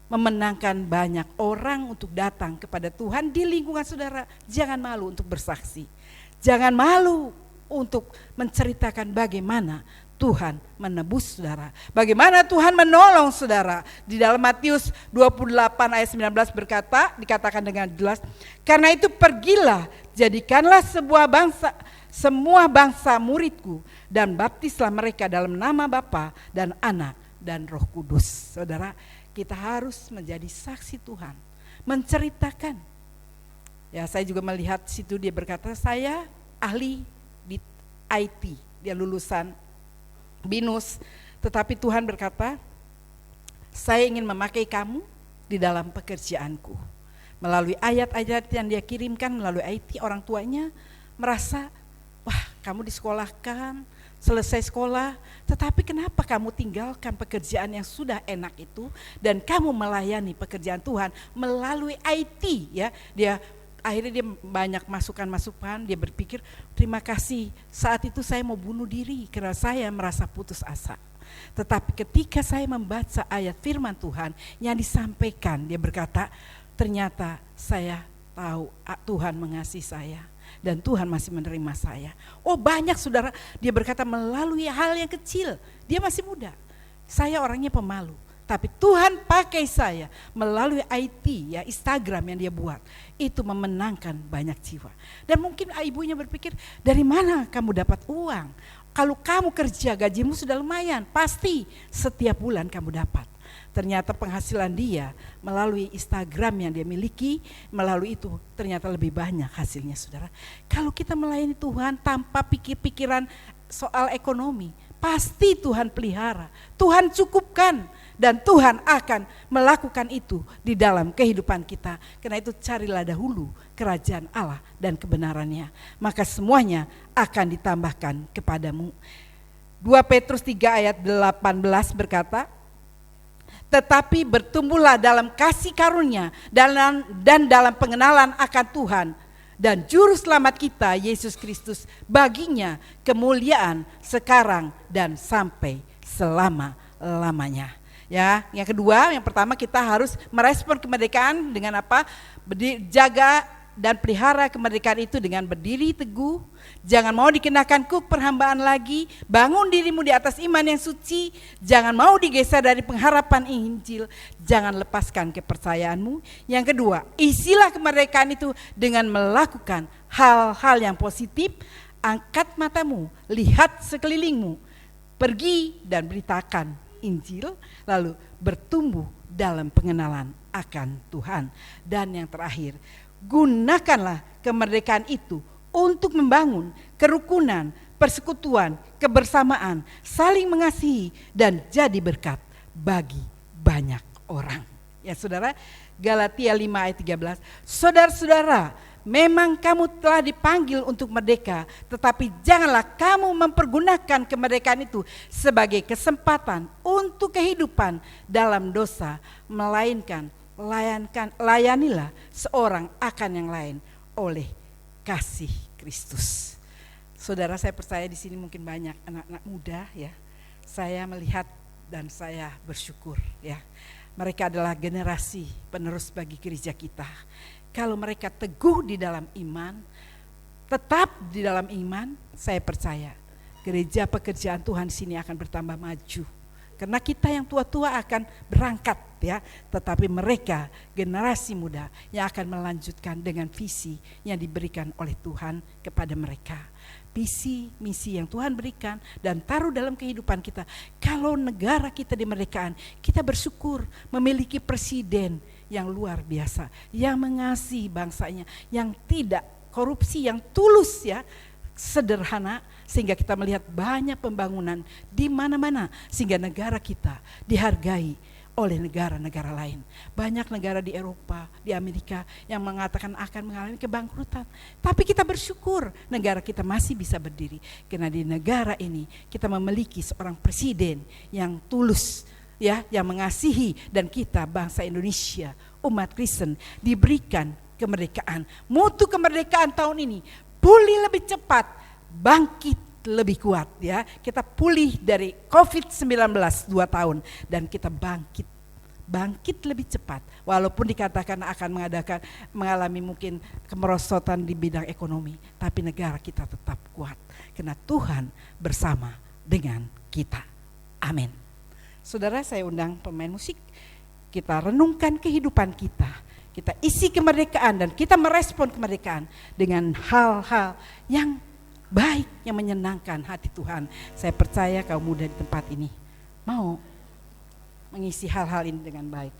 memenangkan banyak orang untuk datang kepada Tuhan di lingkungan saudara. Jangan malu untuk bersaksi. Jangan malu untuk menceritakan bagaimana Tuhan menebus saudara. Bagaimana Tuhan menolong saudara. Di dalam Matius 28 ayat 19 dikatakan dengan jelas, karena itu pergilah, jadikanlah semua bangsa muridku, dan baptislah mereka dalam nama Bapa dan Anak dan Roh Kudus. Saudara, kita harus menjadi saksi Tuhan, menceritakan. Ya, saya juga melihat situ dia berkata, saya ahli di IT, dia lulusan BINUS, tetapi Tuhan berkata, saya ingin memakai kamu di dalam pekerjaanku. Melalui ayat-ayat yang dia kirimkan melalui IT, orang tuanya merasa, wah kamu disekolahkan, selesai sekolah, tetapi kenapa kamu tinggalkan pekerjaan yang sudah enak itu dan kamu melayani pekerjaan Tuhan melalui IT, ya. Akhirnya dia banyak masukan-masukan, dia berpikir terima kasih, saat itu saya mau bunuh diri karena saya merasa putus asa. Tetapi ketika saya membaca ayat firman Tuhan yang disampaikan, dia berkata ternyata saya tahu Tuhan mengasihi saya dan Tuhan masih menerima saya. Oh banyak saudara, dia berkata melalui hal yang kecil, dia masih muda, saya orangnya pemalu. Tapi Tuhan pakai saya melalui IT, ya Instagram yang dia buat. Itu memenangkan banyak jiwa. Dan mungkin ibunya berpikir, dari mana kamu dapat uang? Kalau kamu kerja gajimu sudah lumayan, pasti setiap bulan kamu dapat. Ternyata penghasilan dia melalui Instagram yang dia miliki, melalui itu ternyata lebih banyak hasilnya saudara. Kalau kita melayani Tuhan tanpa pikir-pikiran soal ekonomi, pasti Tuhan pelihara, Tuhan cukupkan. Dan Tuhan akan melakukan itu di dalam kehidupan kita. Karena itu carilah dahulu kerajaan Allah dan kebenarannya, maka semuanya akan ditambahkan kepadamu. 2 Petrus 3 ayat 18 berkata, tetapi bertumbuhlah dalam kasih karunia dan dalam pengenalan akan Tuhan dan Juru Selamat kita Yesus Kristus, baginya kemuliaan sekarang dan sampai selama-lamanya. Ya, yang kedua, yang pertama kita harus merespon kemerdekaan dengan apa? Jaga dan pelihara kemerdekaan itu dengan berdiri teguh. Jangan mau dikenakan kuk perhambaan lagi. Bangun dirimu di atas iman yang suci. Jangan mau digeser dari pengharapan Injil. Jangan lepaskan kepercayaanmu. Yang kedua, isilah kemerdekaan itu dengan melakukan hal-hal yang positif. Angkat matamu, lihat sekelilingmu. Pergi dan beritakan Injil, lalu bertumbuh dalam pengenalan akan Tuhan. Dan yang terakhir, gunakanlah kemerdekaan itu untuk membangun kerukunan, persekutuan, kebersamaan, saling mengasihi dan jadi berkat bagi banyak orang. Ya saudara, Galatia 5 ayat 13, saudara-saudara, memang kamu telah dipanggil untuk merdeka, tetapi janganlah kamu mempergunakan kemerdekaan itu sebagai kesempatan untuk kehidupan dalam dosa, melainkan layanilah seorang akan yang lain oleh kasih Kristus. Saudara, saya percaya di sini mungkin banyak anak-anak muda, ya. Saya melihat dan saya bersyukur, ya. Mereka adalah generasi penerus bagi gereja kita. Kalau mereka teguh di dalam iman, tetap di dalam iman, saya percaya gereja pekerjaan Tuhan di sini akan bertambah maju. Karena kita yang tua-tua akan berangkat, ya, tetapi mereka generasi muda yang akan melanjutkan dengan visi yang diberikan oleh Tuhan kepada mereka. Visi, misi yang Tuhan berikan dan taruh dalam kehidupan kita. Kalau negara kita dimerdekakan, kita bersyukur memiliki presiden yang luar biasa, yang mengasihi bangsanya, yang tidak korupsi, yang tulus, ya, sederhana, sehingga kita melihat banyak pembangunan di mana-mana, sehingga negara kita dihargai oleh negara-negara lain. Banyak negara di Eropa, di Amerika yang mengatakan akan mengalami kebangkrutan, tapi kita bersyukur negara kita masih bisa berdiri, karena di negara ini kita memiliki seorang presiden yang tulus, ya, yang mengasihi, dan kita bangsa Indonesia, umat Kristen diberikan kemerdekaan. Mutu kemerdekaan tahun ini pulih lebih cepat, bangkit lebih kuat ya. Kita pulih dari COVID-19 2 tahun dan kita bangkit lebih cepat. Walaupun dikatakan akan mengalami mungkin kemerosotan di bidang ekonomi, tapi negara kita tetap kuat karena Tuhan bersama dengan kita. Amin. Saudara, saya undang pemain musik. Kita renungkan kehidupan kita. Kita isi kemerdekaan dan kita merespon kemerdekaan dengan hal-hal yang baik, yang menyenangkan hati Tuhan. Saya percaya kaum muda di tempat ini mau mengisi hal-hal ini dengan baik.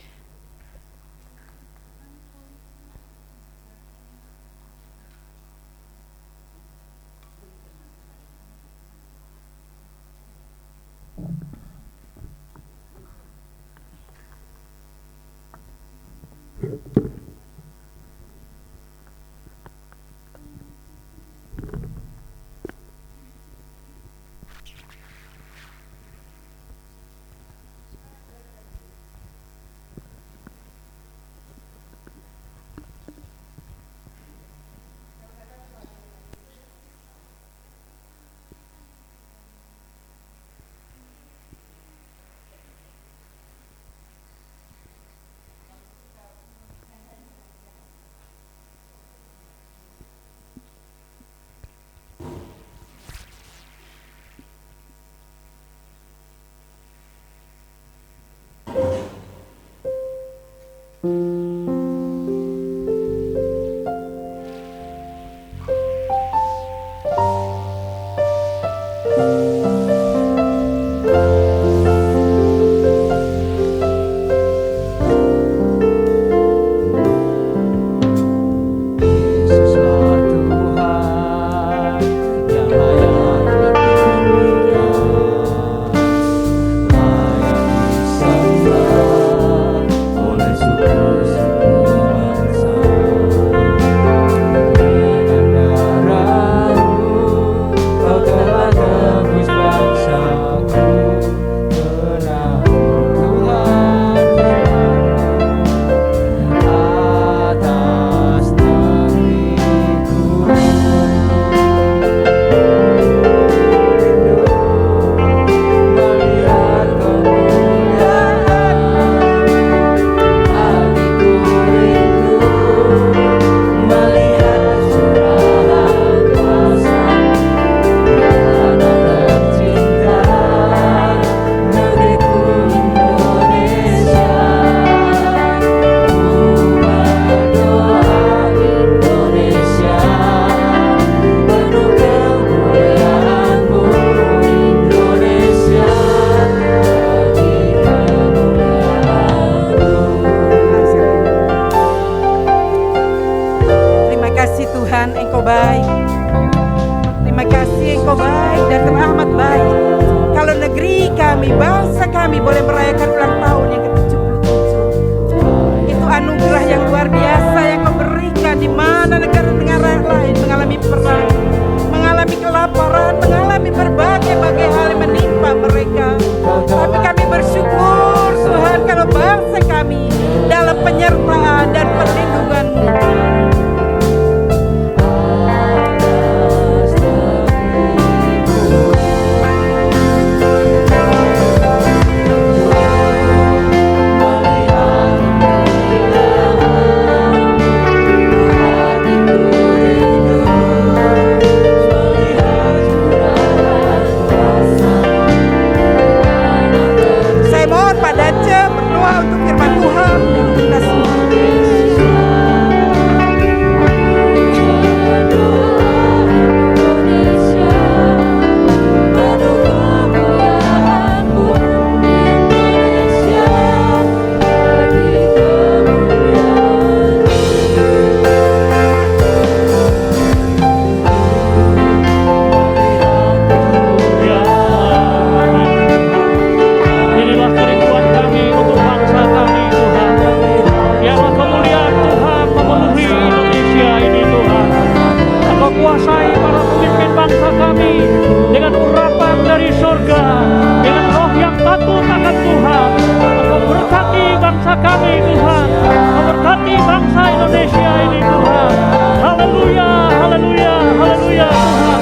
Haleluya, haleluya, haleluya Tuhan.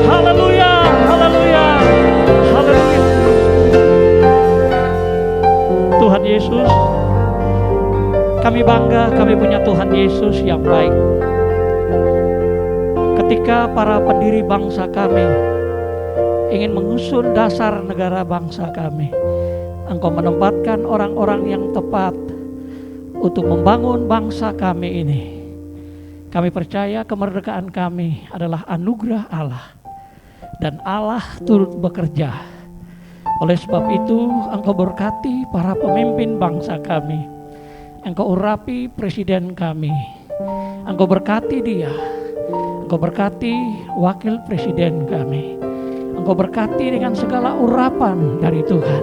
Haleluya, kami bangga kami punya Tuhan Yesus yang baik. Ketika para pendiri bangsa kami ingin mengusung dasar negara bangsa kami, Engkau menempatkan orang-orang yang tepat untuk membangun bangsa kami ini. Kami percaya kemerdekaan kami adalah anugerah Allah, dan Allah turut bekerja. Oleh sebab itu, Engkau berkati para pemimpin bangsa kami. Engkau urapi presiden kami. Engkau berkati dia. Engkau berkati wakil presiden kami. Engkau berkati dengan segala urapan dari Tuhan.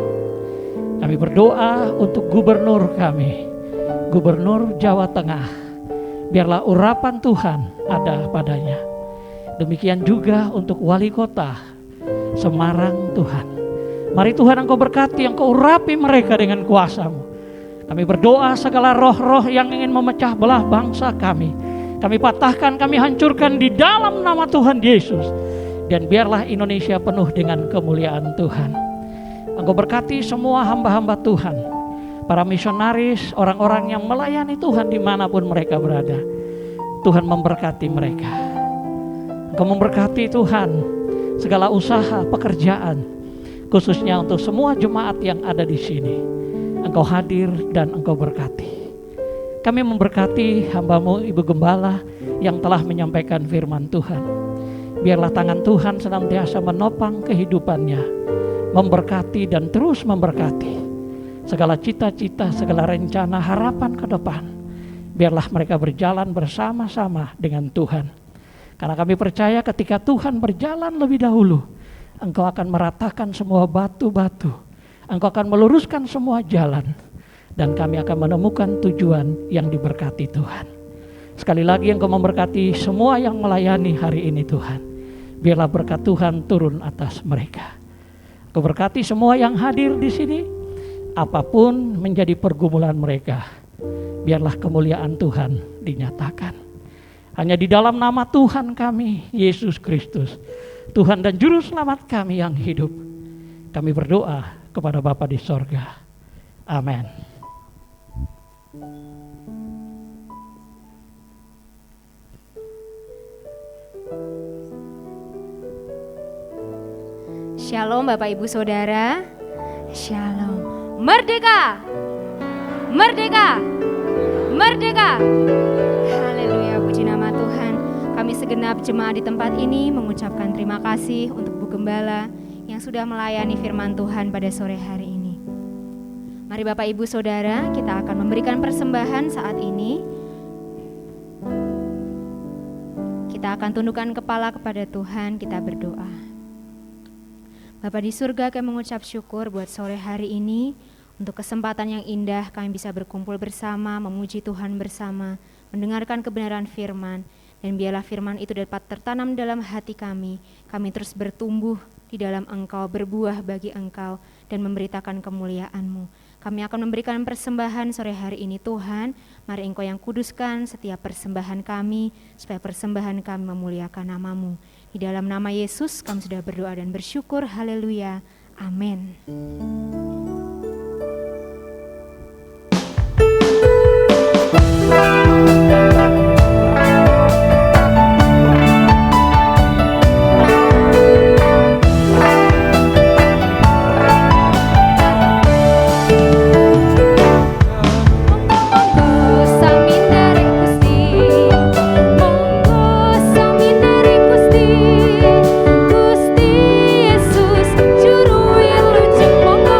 Kami berdoa untuk gubernur kami, Gubernur Jawa Tengah. Biarlah urapan Tuhan ada padanya. Demikian juga untuk wali kota Semarang Tuhan. Mari Tuhan Engkau berkati, Engkau urapi mereka dengan kuasa-Mu. Kami berdoa segala roh-roh yang ingin memecah belah bangsa kami patahkan, kami hancurkan di dalam nama Tuhan Yesus. Dan biarlah Indonesia penuh dengan kemuliaan Tuhan. Engkau berkati semua hamba-hamba Tuhan, para misionaris, orang-orang yang melayani Tuhan dimanapun mereka berada. Tuhan memberkati mereka. Engkau memberkati Tuhan segala usaha pekerjaan, khususnya untuk semua jemaat yang ada di sini. Engkau hadir dan Engkau berkati. Kami memberkati hamba-Mu Ibu Gembala yang telah menyampaikan firman Tuhan. Biarlah tangan Tuhan senantiasa menopang kehidupannya, memberkati dan terus memberkati segala cita-cita, segala rencana, harapan ke depan. Biarlah mereka berjalan bersama-sama dengan Tuhan. Karena kami percaya ketika Tuhan berjalan lebih dahulu, Engkau akan meratakan semua batu-batu. Engkau akan meluruskan semua jalan. Dan kami akan menemukan tujuan yang diberkati Tuhan. Sekali lagi Engkau memberkati semua yang melayani hari ini Tuhan. Biarlah berkat Tuhan turun atas mereka. Engkau berkati semua yang hadir di sini. Apapun menjadi pergumulan mereka, biarlah kemuliaan Tuhan dinyatakan. Hanya di dalam nama Tuhan kami, Yesus Kristus, Tuhan dan Juru Selamat kami yang hidup, kami berdoa kepada Bapa di sorga. Amin. Shalom Bapak Ibu Saudara. Shalom. Merdeka! Merdeka! Merdeka! Haleluya, puji nama Tuhan. Kami segenap jemaat di tempat ini mengucapkan terima kasih untuk Bu Gembala yang sudah melayani firman Tuhan pada sore hari ini. Mari Bapak Ibu Saudara, kita akan memberikan persembahan saat ini. Kita akan tundukkan kepala kepada Tuhan, kita berdoa. Bapa di surga, kami mengucap syukur buat sore hari ini untuk kesempatan yang indah kami bisa berkumpul bersama, memuji Tuhan bersama, mendengarkan kebenaran firman, dan biarlah firman itu dapat tertanam dalam hati kami terus bertumbuh di dalam Engkau, berbuah bagi Engkau, dan memberitakan kemuliaan-Mu. Kami akan memberikan persembahan sore hari ini Tuhan, mari Engkau yang kuduskan setiap persembahan kami, supaya persembahan kami memuliakan nama-Mu. Di dalam nama Yesus kami sudah berdoa dan bersyukur, haleluya, amin. Gusti Yesus juru yang lucu, monggo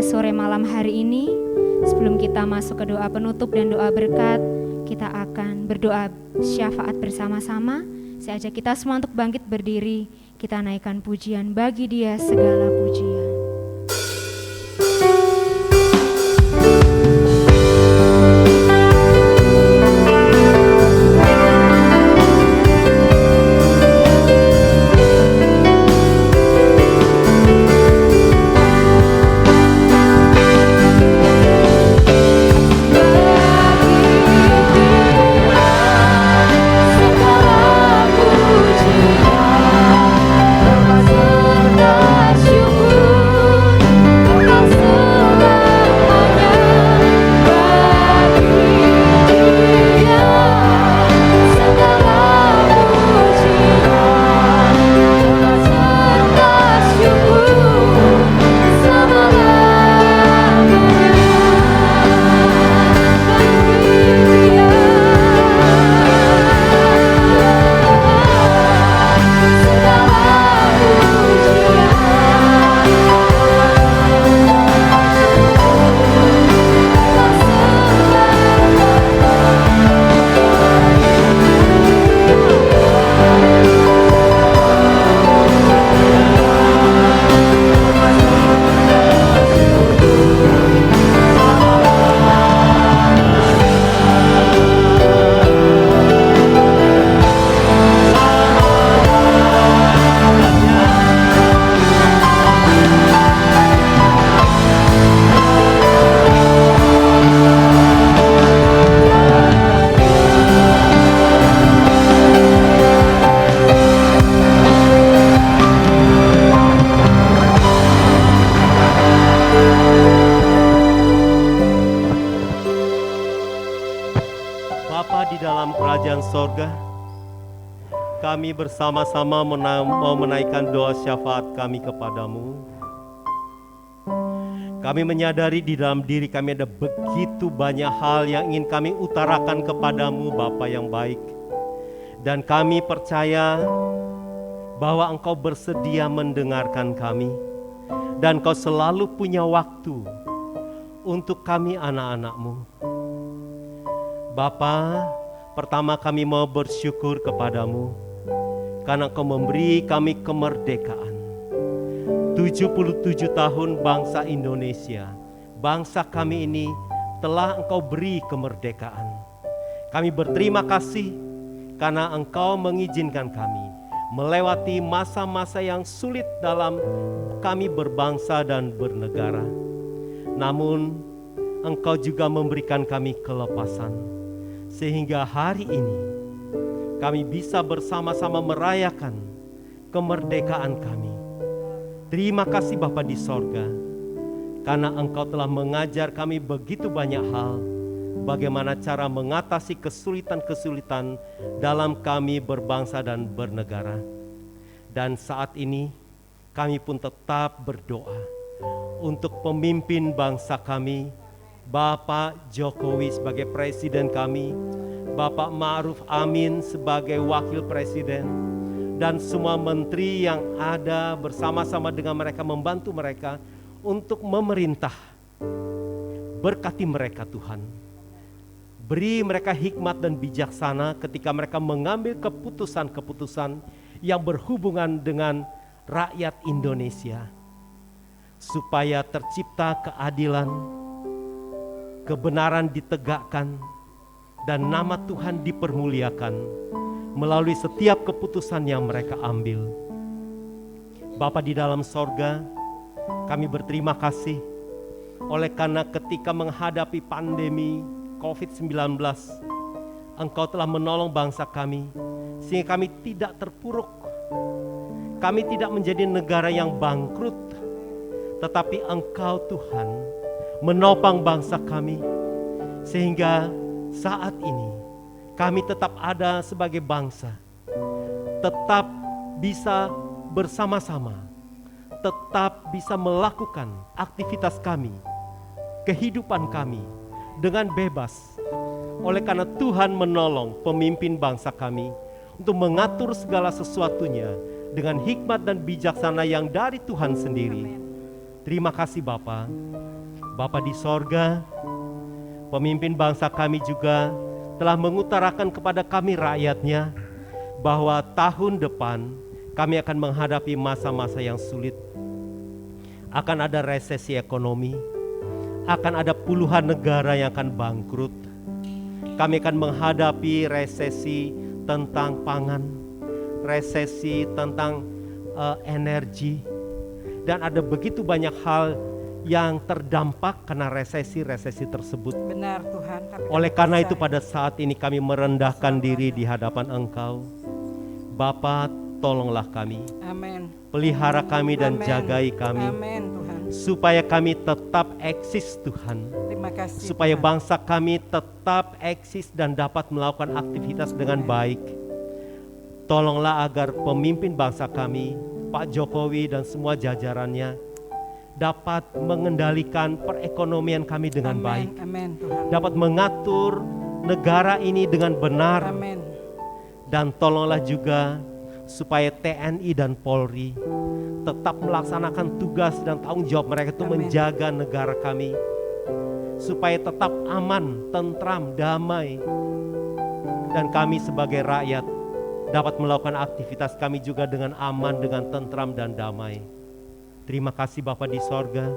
sore malam hari ini, sebelum kita masuk ke doa penutup dan doa berkat, kita akan berdoa syafaat bersama-sama. Saya ajak kita semua untuk bangkit berdiri, kita naikkan pujian bagi Dia segala pujian. Sorga, kami bersama-sama mau menaikkan doa syafaat kami kepadamu. Kami menyadari di dalam diri kami ada begitu banyak hal yang ingin kami utarakan kepadamu, Bapa yang baik. Dan kami percaya bahwa Engkau bersedia mendengarkan kami. Dan Engkau selalu punya waktu untuk kami anak-anak-Mu. Bapa, pertama kami mau bersyukur kepadamu karena Engkau memberi kami kemerdekaan. 77 tahun bangsa Indonesia, bangsa kami ini telah Engkau beri kemerdekaan. Kami berterima kasih karena Engkau mengizinkan kami melewati masa-masa yang sulit dalam kami berbangsa dan bernegara. Namun Engkau juga memberikan kami kelepasan. Sehingga hari ini kami bisa bersama-sama merayakan kemerdekaan kami. Terima kasih Bapa di sorga, karena Engkau telah mengajar kami begitu banyak hal, bagaimana cara mengatasi kesulitan-kesulitan dalam kami berbangsa dan bernegara. Dan saat ini kami pun tetap berdoa untuk pemimpin bangsa kami, Bapak Jokowi sebagai presiden kami, Bapak Ma'ruf Amin sebagai wakil presiden, dan semua menteri yang ada bersama-sama dengan mereka, membantu mereka untuk memerintah. Berkati mereka Tuhan, beri mereka hikmat dan bijaksana ketika mereka mengambil keputusan-keputusan yang berhubungan dengan rakyat Indonesia, supaya tercipta keadilan, kebenaran ditegakkan, dan nama Tuhan dipermuliakan melalui setiap keputusan yang mereka ambil. Bapa di dalam sorga, kami berterima kasih oleh karena ketika menghadapi pandemi COVID-19, Engkau telah menolong bangsa kami sehingga kami tidak terpuruk. Kami tidak menjadi negara yang bangkrut, tetapi Engkau Tuhan menopang bangsa kami, sehingga saat ini kami tetap ada sebagai bangsa, tetap bisa bersama-sama, tetap bisa melakukan aktivitas kami, kehidupan kami dengan bebas. Oleh karena Tuhan menolong pemimpin bangsa kami untuk mengatur segala sesuatunya dengan hikmat dan bijaksana yang dari Tuhan sendiri. Amen. Terima kasih Bapa. Bapa di sorga, pemimpin bangsa kami juga telah mengutarakan kepada kami rakyatnya bahwa tahun depan kami akan menghadapi masa-masa yang sulit. Akan ada resesi ekonomi, akan ada puluhan negara yang akan bangkrut. Kami akan menghadapi resesi tentang pangan, resesi tentang energi, dan ada begitu banyak hal yang terdampak karena resesi-resesi tersebut. Benar Tuhan. Oleh karena itu pada saat ini kami merendahkan diri di hadapan Engkau. Bapa, tolonglah kami. Amin. Pelihara kami dan Amin. jagai kami. Amin Tuhan. Supaya kami tetap eksis Tuhan. Terima kasih. Supaya Tuhan. bangsa kami tetap eksis dan dapat melakukan aktivitas dengan baik. Tolonglah agar pemimpin bangsa kami, Pak Jokowi dan semua jajarannya dapat mengendalikan perekonomian kami dengan baik. Amin Tuhan. Dapat mengatur negara ini dengan benar. Amin. Dan tolonglah juga supaya TNI dan Polri tetap melaksanakan tugas dan tanggung jawab mereka itu Amin. menjaga negara kami supaya tetap aman, tentram, damai, dan kami sebagai rakyat dapat melakukan aktivitas kami juga dengan aman, dengan tentram dan damai. Terima kasih Bapa di sorga.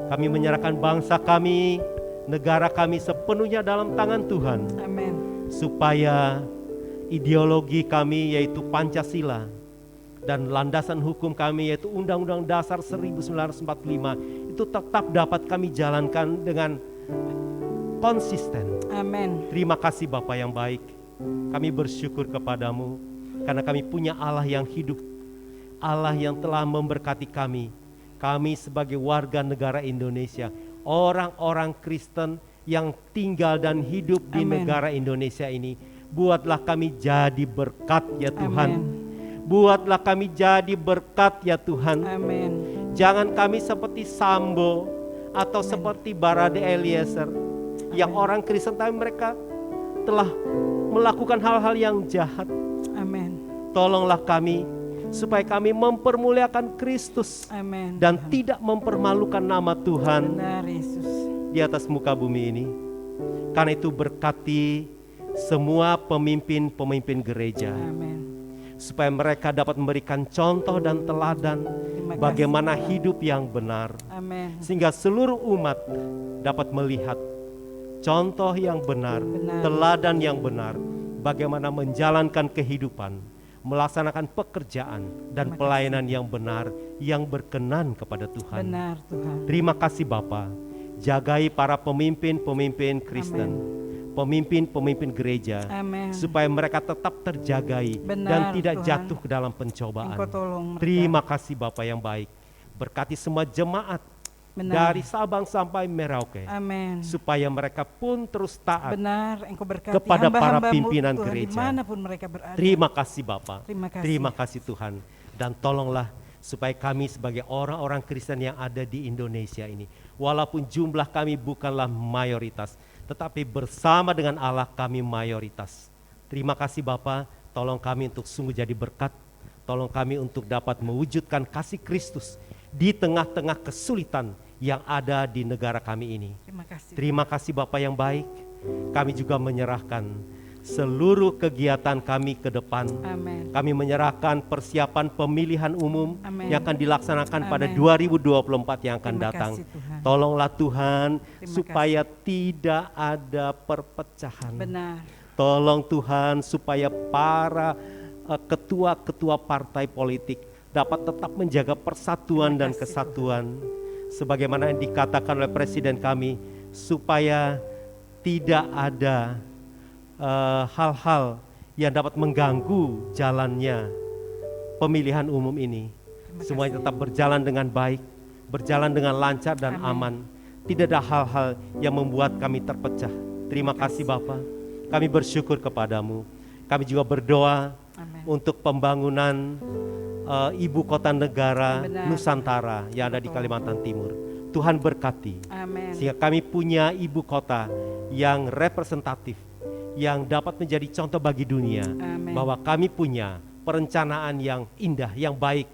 Kami menyerahkan bangsa kami, negara kami sepenuhnya dalam tangan Tuhan. Amin. Supaya ideologi kami yaitu Pancasila dan landasan hukum kami yaitu Undang-Undang Dasar 1945 itu tetap dapat kami jalankan dengan konsisten. Amin. Terima kasih Bapa yang baik. Kami bersyukur kepadamu karena kami punya Allah yang hidup, Allah yang telah memberkati kami. Kami sebagai warga negara Indonesia, orang-orang Kristen yang tinggal dan hidup di Amin. negara Indonesia ini, buatlah kami jadi berkat ya Tuhan. Amin. Buatlah kami jadi berkat ya Tuhan. Amin. Jangan kami seperti Sambo atau seperti Barade Eliezer yang orang Kristen tapi mereka telah melakukan hal-hal yang jahat. Amin. Tolonglah kami supaya kami mempermuliakan Kristus Amin. dan Tuhan. tidak mempermalukan nama Tuhan Benar Yesus. di atas muka bumi ini. Karena itu berkati semua pemimpin-pemimpin gereja Amin. supaya mereka dapat memberikan contoh dan teladan Terima kasih, bagaimana Tuhan. hidup yang benar, Amin. sehingga seluruh umat dapat melihat contoh yang benar, Benar. teladan yang benar, bagaimana menjalankan kehidupan, melaksanakan pekerjaan dan Terima pelayanan yang benar, yang berkenan kepada Tuhan. Benar Tuhan. Terima kasih Bapa. Jagai para pemimpin-pemimpin Kristen, pemimpin-pemimpin gereja, Amin. supaya mereka tetap terjagai Benar, dan tidak Tuhan. jatuh ke dalam pencobaan. Engkau tolong mereka. Terima kasih Bapa yang baik. Berkati semua jemaat Benar. dari Sabang sampai Merauke, Amin. supaya mereka pun terus taat. Benar, Engkau berkati kepada para hamba-hamba-Mu, pimpinan Tuhan, gereja. dimanapun mereka berada. Terima kasih Bapa. Terima kasih. Terima kasih Tuhan. Dan tolonglah supaya kami sebagai orang-orang Kristen yang ada di Indonesia ini, walaupun jumlah kami bukanlah mayoritas, tetapi bersama dengan Allah kami mayoritas. Terima kasih Bapa, tolong kami untuk sungguh jadi berkat. Tolong kami untuk dapat mewujudkan kasih Kristus di tengah-tengah kesulitan yang ada di negara kami ini. Terima kasih. Terima kasih Bapa yang baik. Kami juga menyerahkan seluruh kegiatan kami ke depan. Amin. Kami menyerahkan persiapan pemilihan umum Amin. yang akan dilaksanakan pada Amin. 2024 yang akan Terima datang. kasih, Tuhan. Tolonglah Tuhan Terima supaya tidak ada perpecahan. Benar. Tolong Tuhan supaya para ketua-ketua partai politik dapat tetap menjaga persatuan dan kesatuan. Sebagaimana yang dikatakan oleh Presiden kami, supaya tidak ada hal-hal yang dapat mengganggu jalannya pemilihan umum ini. Semuanya tetap berjalan dengan baik, berjalan dengan lancar dan aman. Tidak ada hal-hal yang membuat kami terpecah. Terima kasih Bapa. Kami bersyukur kepadamu. Kami juga berdoa untuk pembangunan ibu kota negara Benar. Nusantara yang ada di Kalimantan Timur. Tuhan berkati. Amin. Sehingga kami punya ibu kota yang representatif, yang dapat menjadi contoh bagi dunia. Amin. Bahwa kami punya perencanaan yang indah, yang baik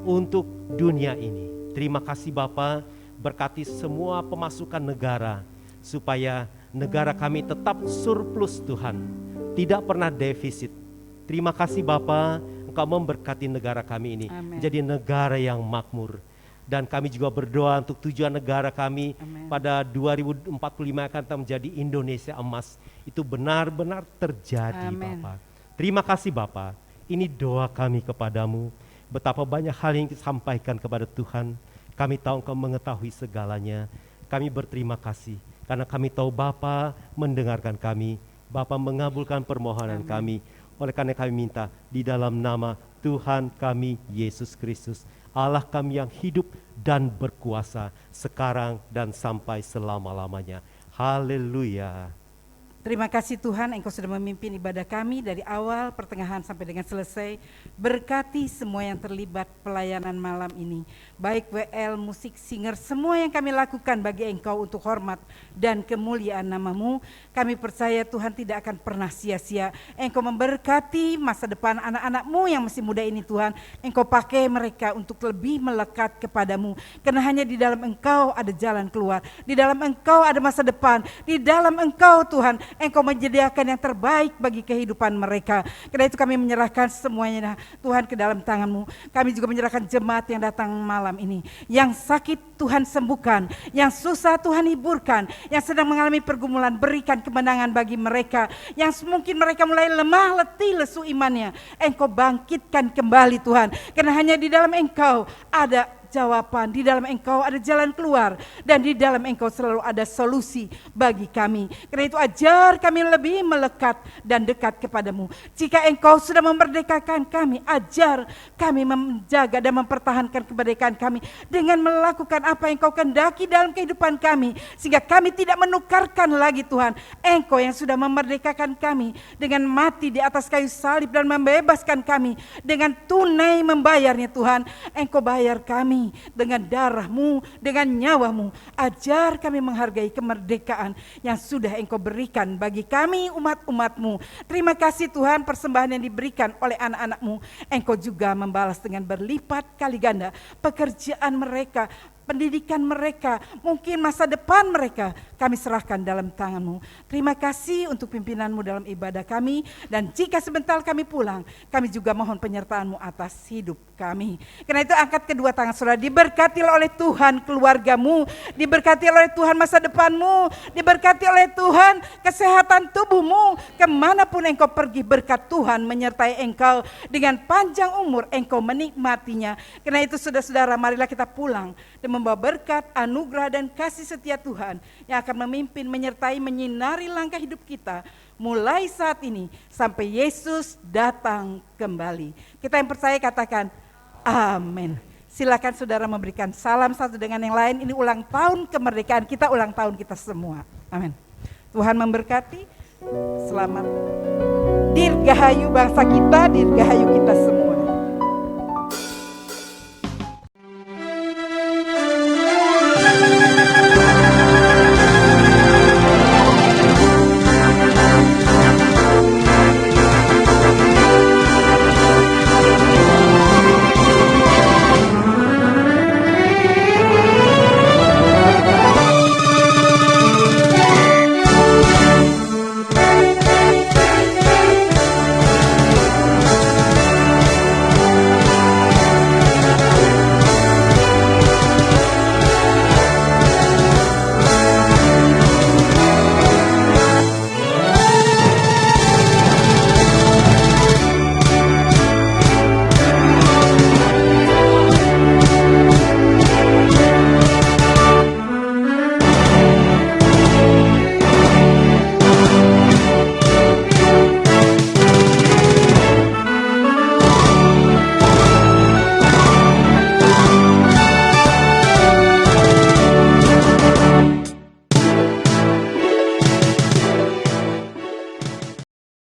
untuk dunia ini. Terima kasih Bapa, berkati semua pemasukan negara, supaya negara kami tetap surplus Tuhan, tidak pernah defisit. Terima kasih Bapa, Engkau memberkati negara kami ini menjadi negara yang makmur. Dan kami juga berdoa untuk tujuan negara kami pada 2045 akan menjadi Indonesia emas. Itu benar-benar terjadi Bapa. Terima kasih Bapa, ini doa kami kepadamu. Betapa banyak hal yang kita sampaikan kepada Tuhan. Kami tahu Engkau mengetahui segalanya. Kami berterima kasih karena kami tahu Bapa mendengarkan kami. Bapa mengabulkan permohonan kami. Oleh karena kami minta di dalam nama Tuhan kami Yesus Kristus, Allah kami yang hidup dan berkuasa sekarang dan sampai selama-lamanya. Haleluya. Terima kasih Tuhan, Engkau sudah memimpin ibadah kami dari awal, pertengahan sampai dengan selesai. Berkati semua yang terlibat pelayanan malam ini, baik WL, musik, singer, semua yang kami lakukan bagi Engkau untuk hormat dan kemuliaan nama-Mu. Kami percaya Tuhan tidak akan pernah sia-sia. Engkau memberkati masa depan anak-anak-Mu yang masih muda ini Tuhan. Engkau pakai mereka untuk lebih melekat kepadamu. Karena hanya di dalam Engkau ada jalan keluar. Di dalam Engkau ada masa depan. Di dalam Engkau Tuhan, Engkau menyediakan yang terbaik bagi kehidupan mereka. Karena itu kami menyerahkan semuanya Tuhan ke dalam tangan-Mu. Kami juga menyerahkan jemaat yang datang malam ini. Yang sakit Tuhan sembuhkan, yang susah Tuhan hiburkan, yang sedang mengalami pergumulan berikan kemenangan bagi mereka, yang mungkin mereka mulai lemah, letih, lesu imannya. Engkau bangkitkan kembali Tuhan. Karena hanya di dalam Engkau ada jawaban, di dalam Engkau ada jalan keluar, dan di dalam Engkau selalu ada solusi bagi kami. Karena itu ajar kami lebih melekat dan dekat kepadamu. Jika Engkau sudah memerdekakan kami, ajar kami menjaga dan mempertahankan kemerdekaan kami dengan melakukan apa yang Engkau kehendaki dalam kehidupan kami, sehingga kami tidak menukarkan lagi Tuhan. Engkau yang sudah memerdekakan kami dengan mati di atas kayu salib dan membebaskan kami dengan tunai membayarnya Tuhan. Engkau bayar kami dengan darah-Mu, dengan nyawa-Mu. Ajar kami menghargai kemerdekaan yang sudah Engkau berikan bagi kami umat-umat-Mu. Terima kasih Tuhan, persembahan yang diberikan oleh anak-anak-Mu, Engkau juga membalas dengan berlipat kali ganda pekerjaan mereka, pendidikan mereka, mungkin masa depan mereka, kami serahkan dalam tangan-Mu. Terima kasih untuk pimpinan-Mu dalam ibadah kami, dan jika sebentar kami pulang, kami juga mohon penyertaan-Mu atas hidup kami. Karena itu angkat kedua tangan saudara, diberkatilah oleh Tuhan keluarga-Mu, diberkati oleh Tuhan masa depan-Mu, diberkati oleh Tuhan kesehatan tubuh-Mu, kemanapun Engkau pergi berkat Tuhan menyertai Engkau, dengan panjang umur Engkau menikmatinya. Karena itu saudara-saudara, marilah kita pulang dan membawa berkat, anugerah dan kasih setia Tuhan yang akan memimpin, menyertai, menyinari langkah hidup kita mulai saat ini sampai Yesus datang kembali. Kita yang percaya katakan amin. Silakan saudara memberikan salam satu dengan yang lain. Ini ulang tahun kemerdekaan kita, ulang tahun kita semua. Amin. Tuhan memberkati. Selamat Dirgahayu bangsa kita, dirgahayu kita semua.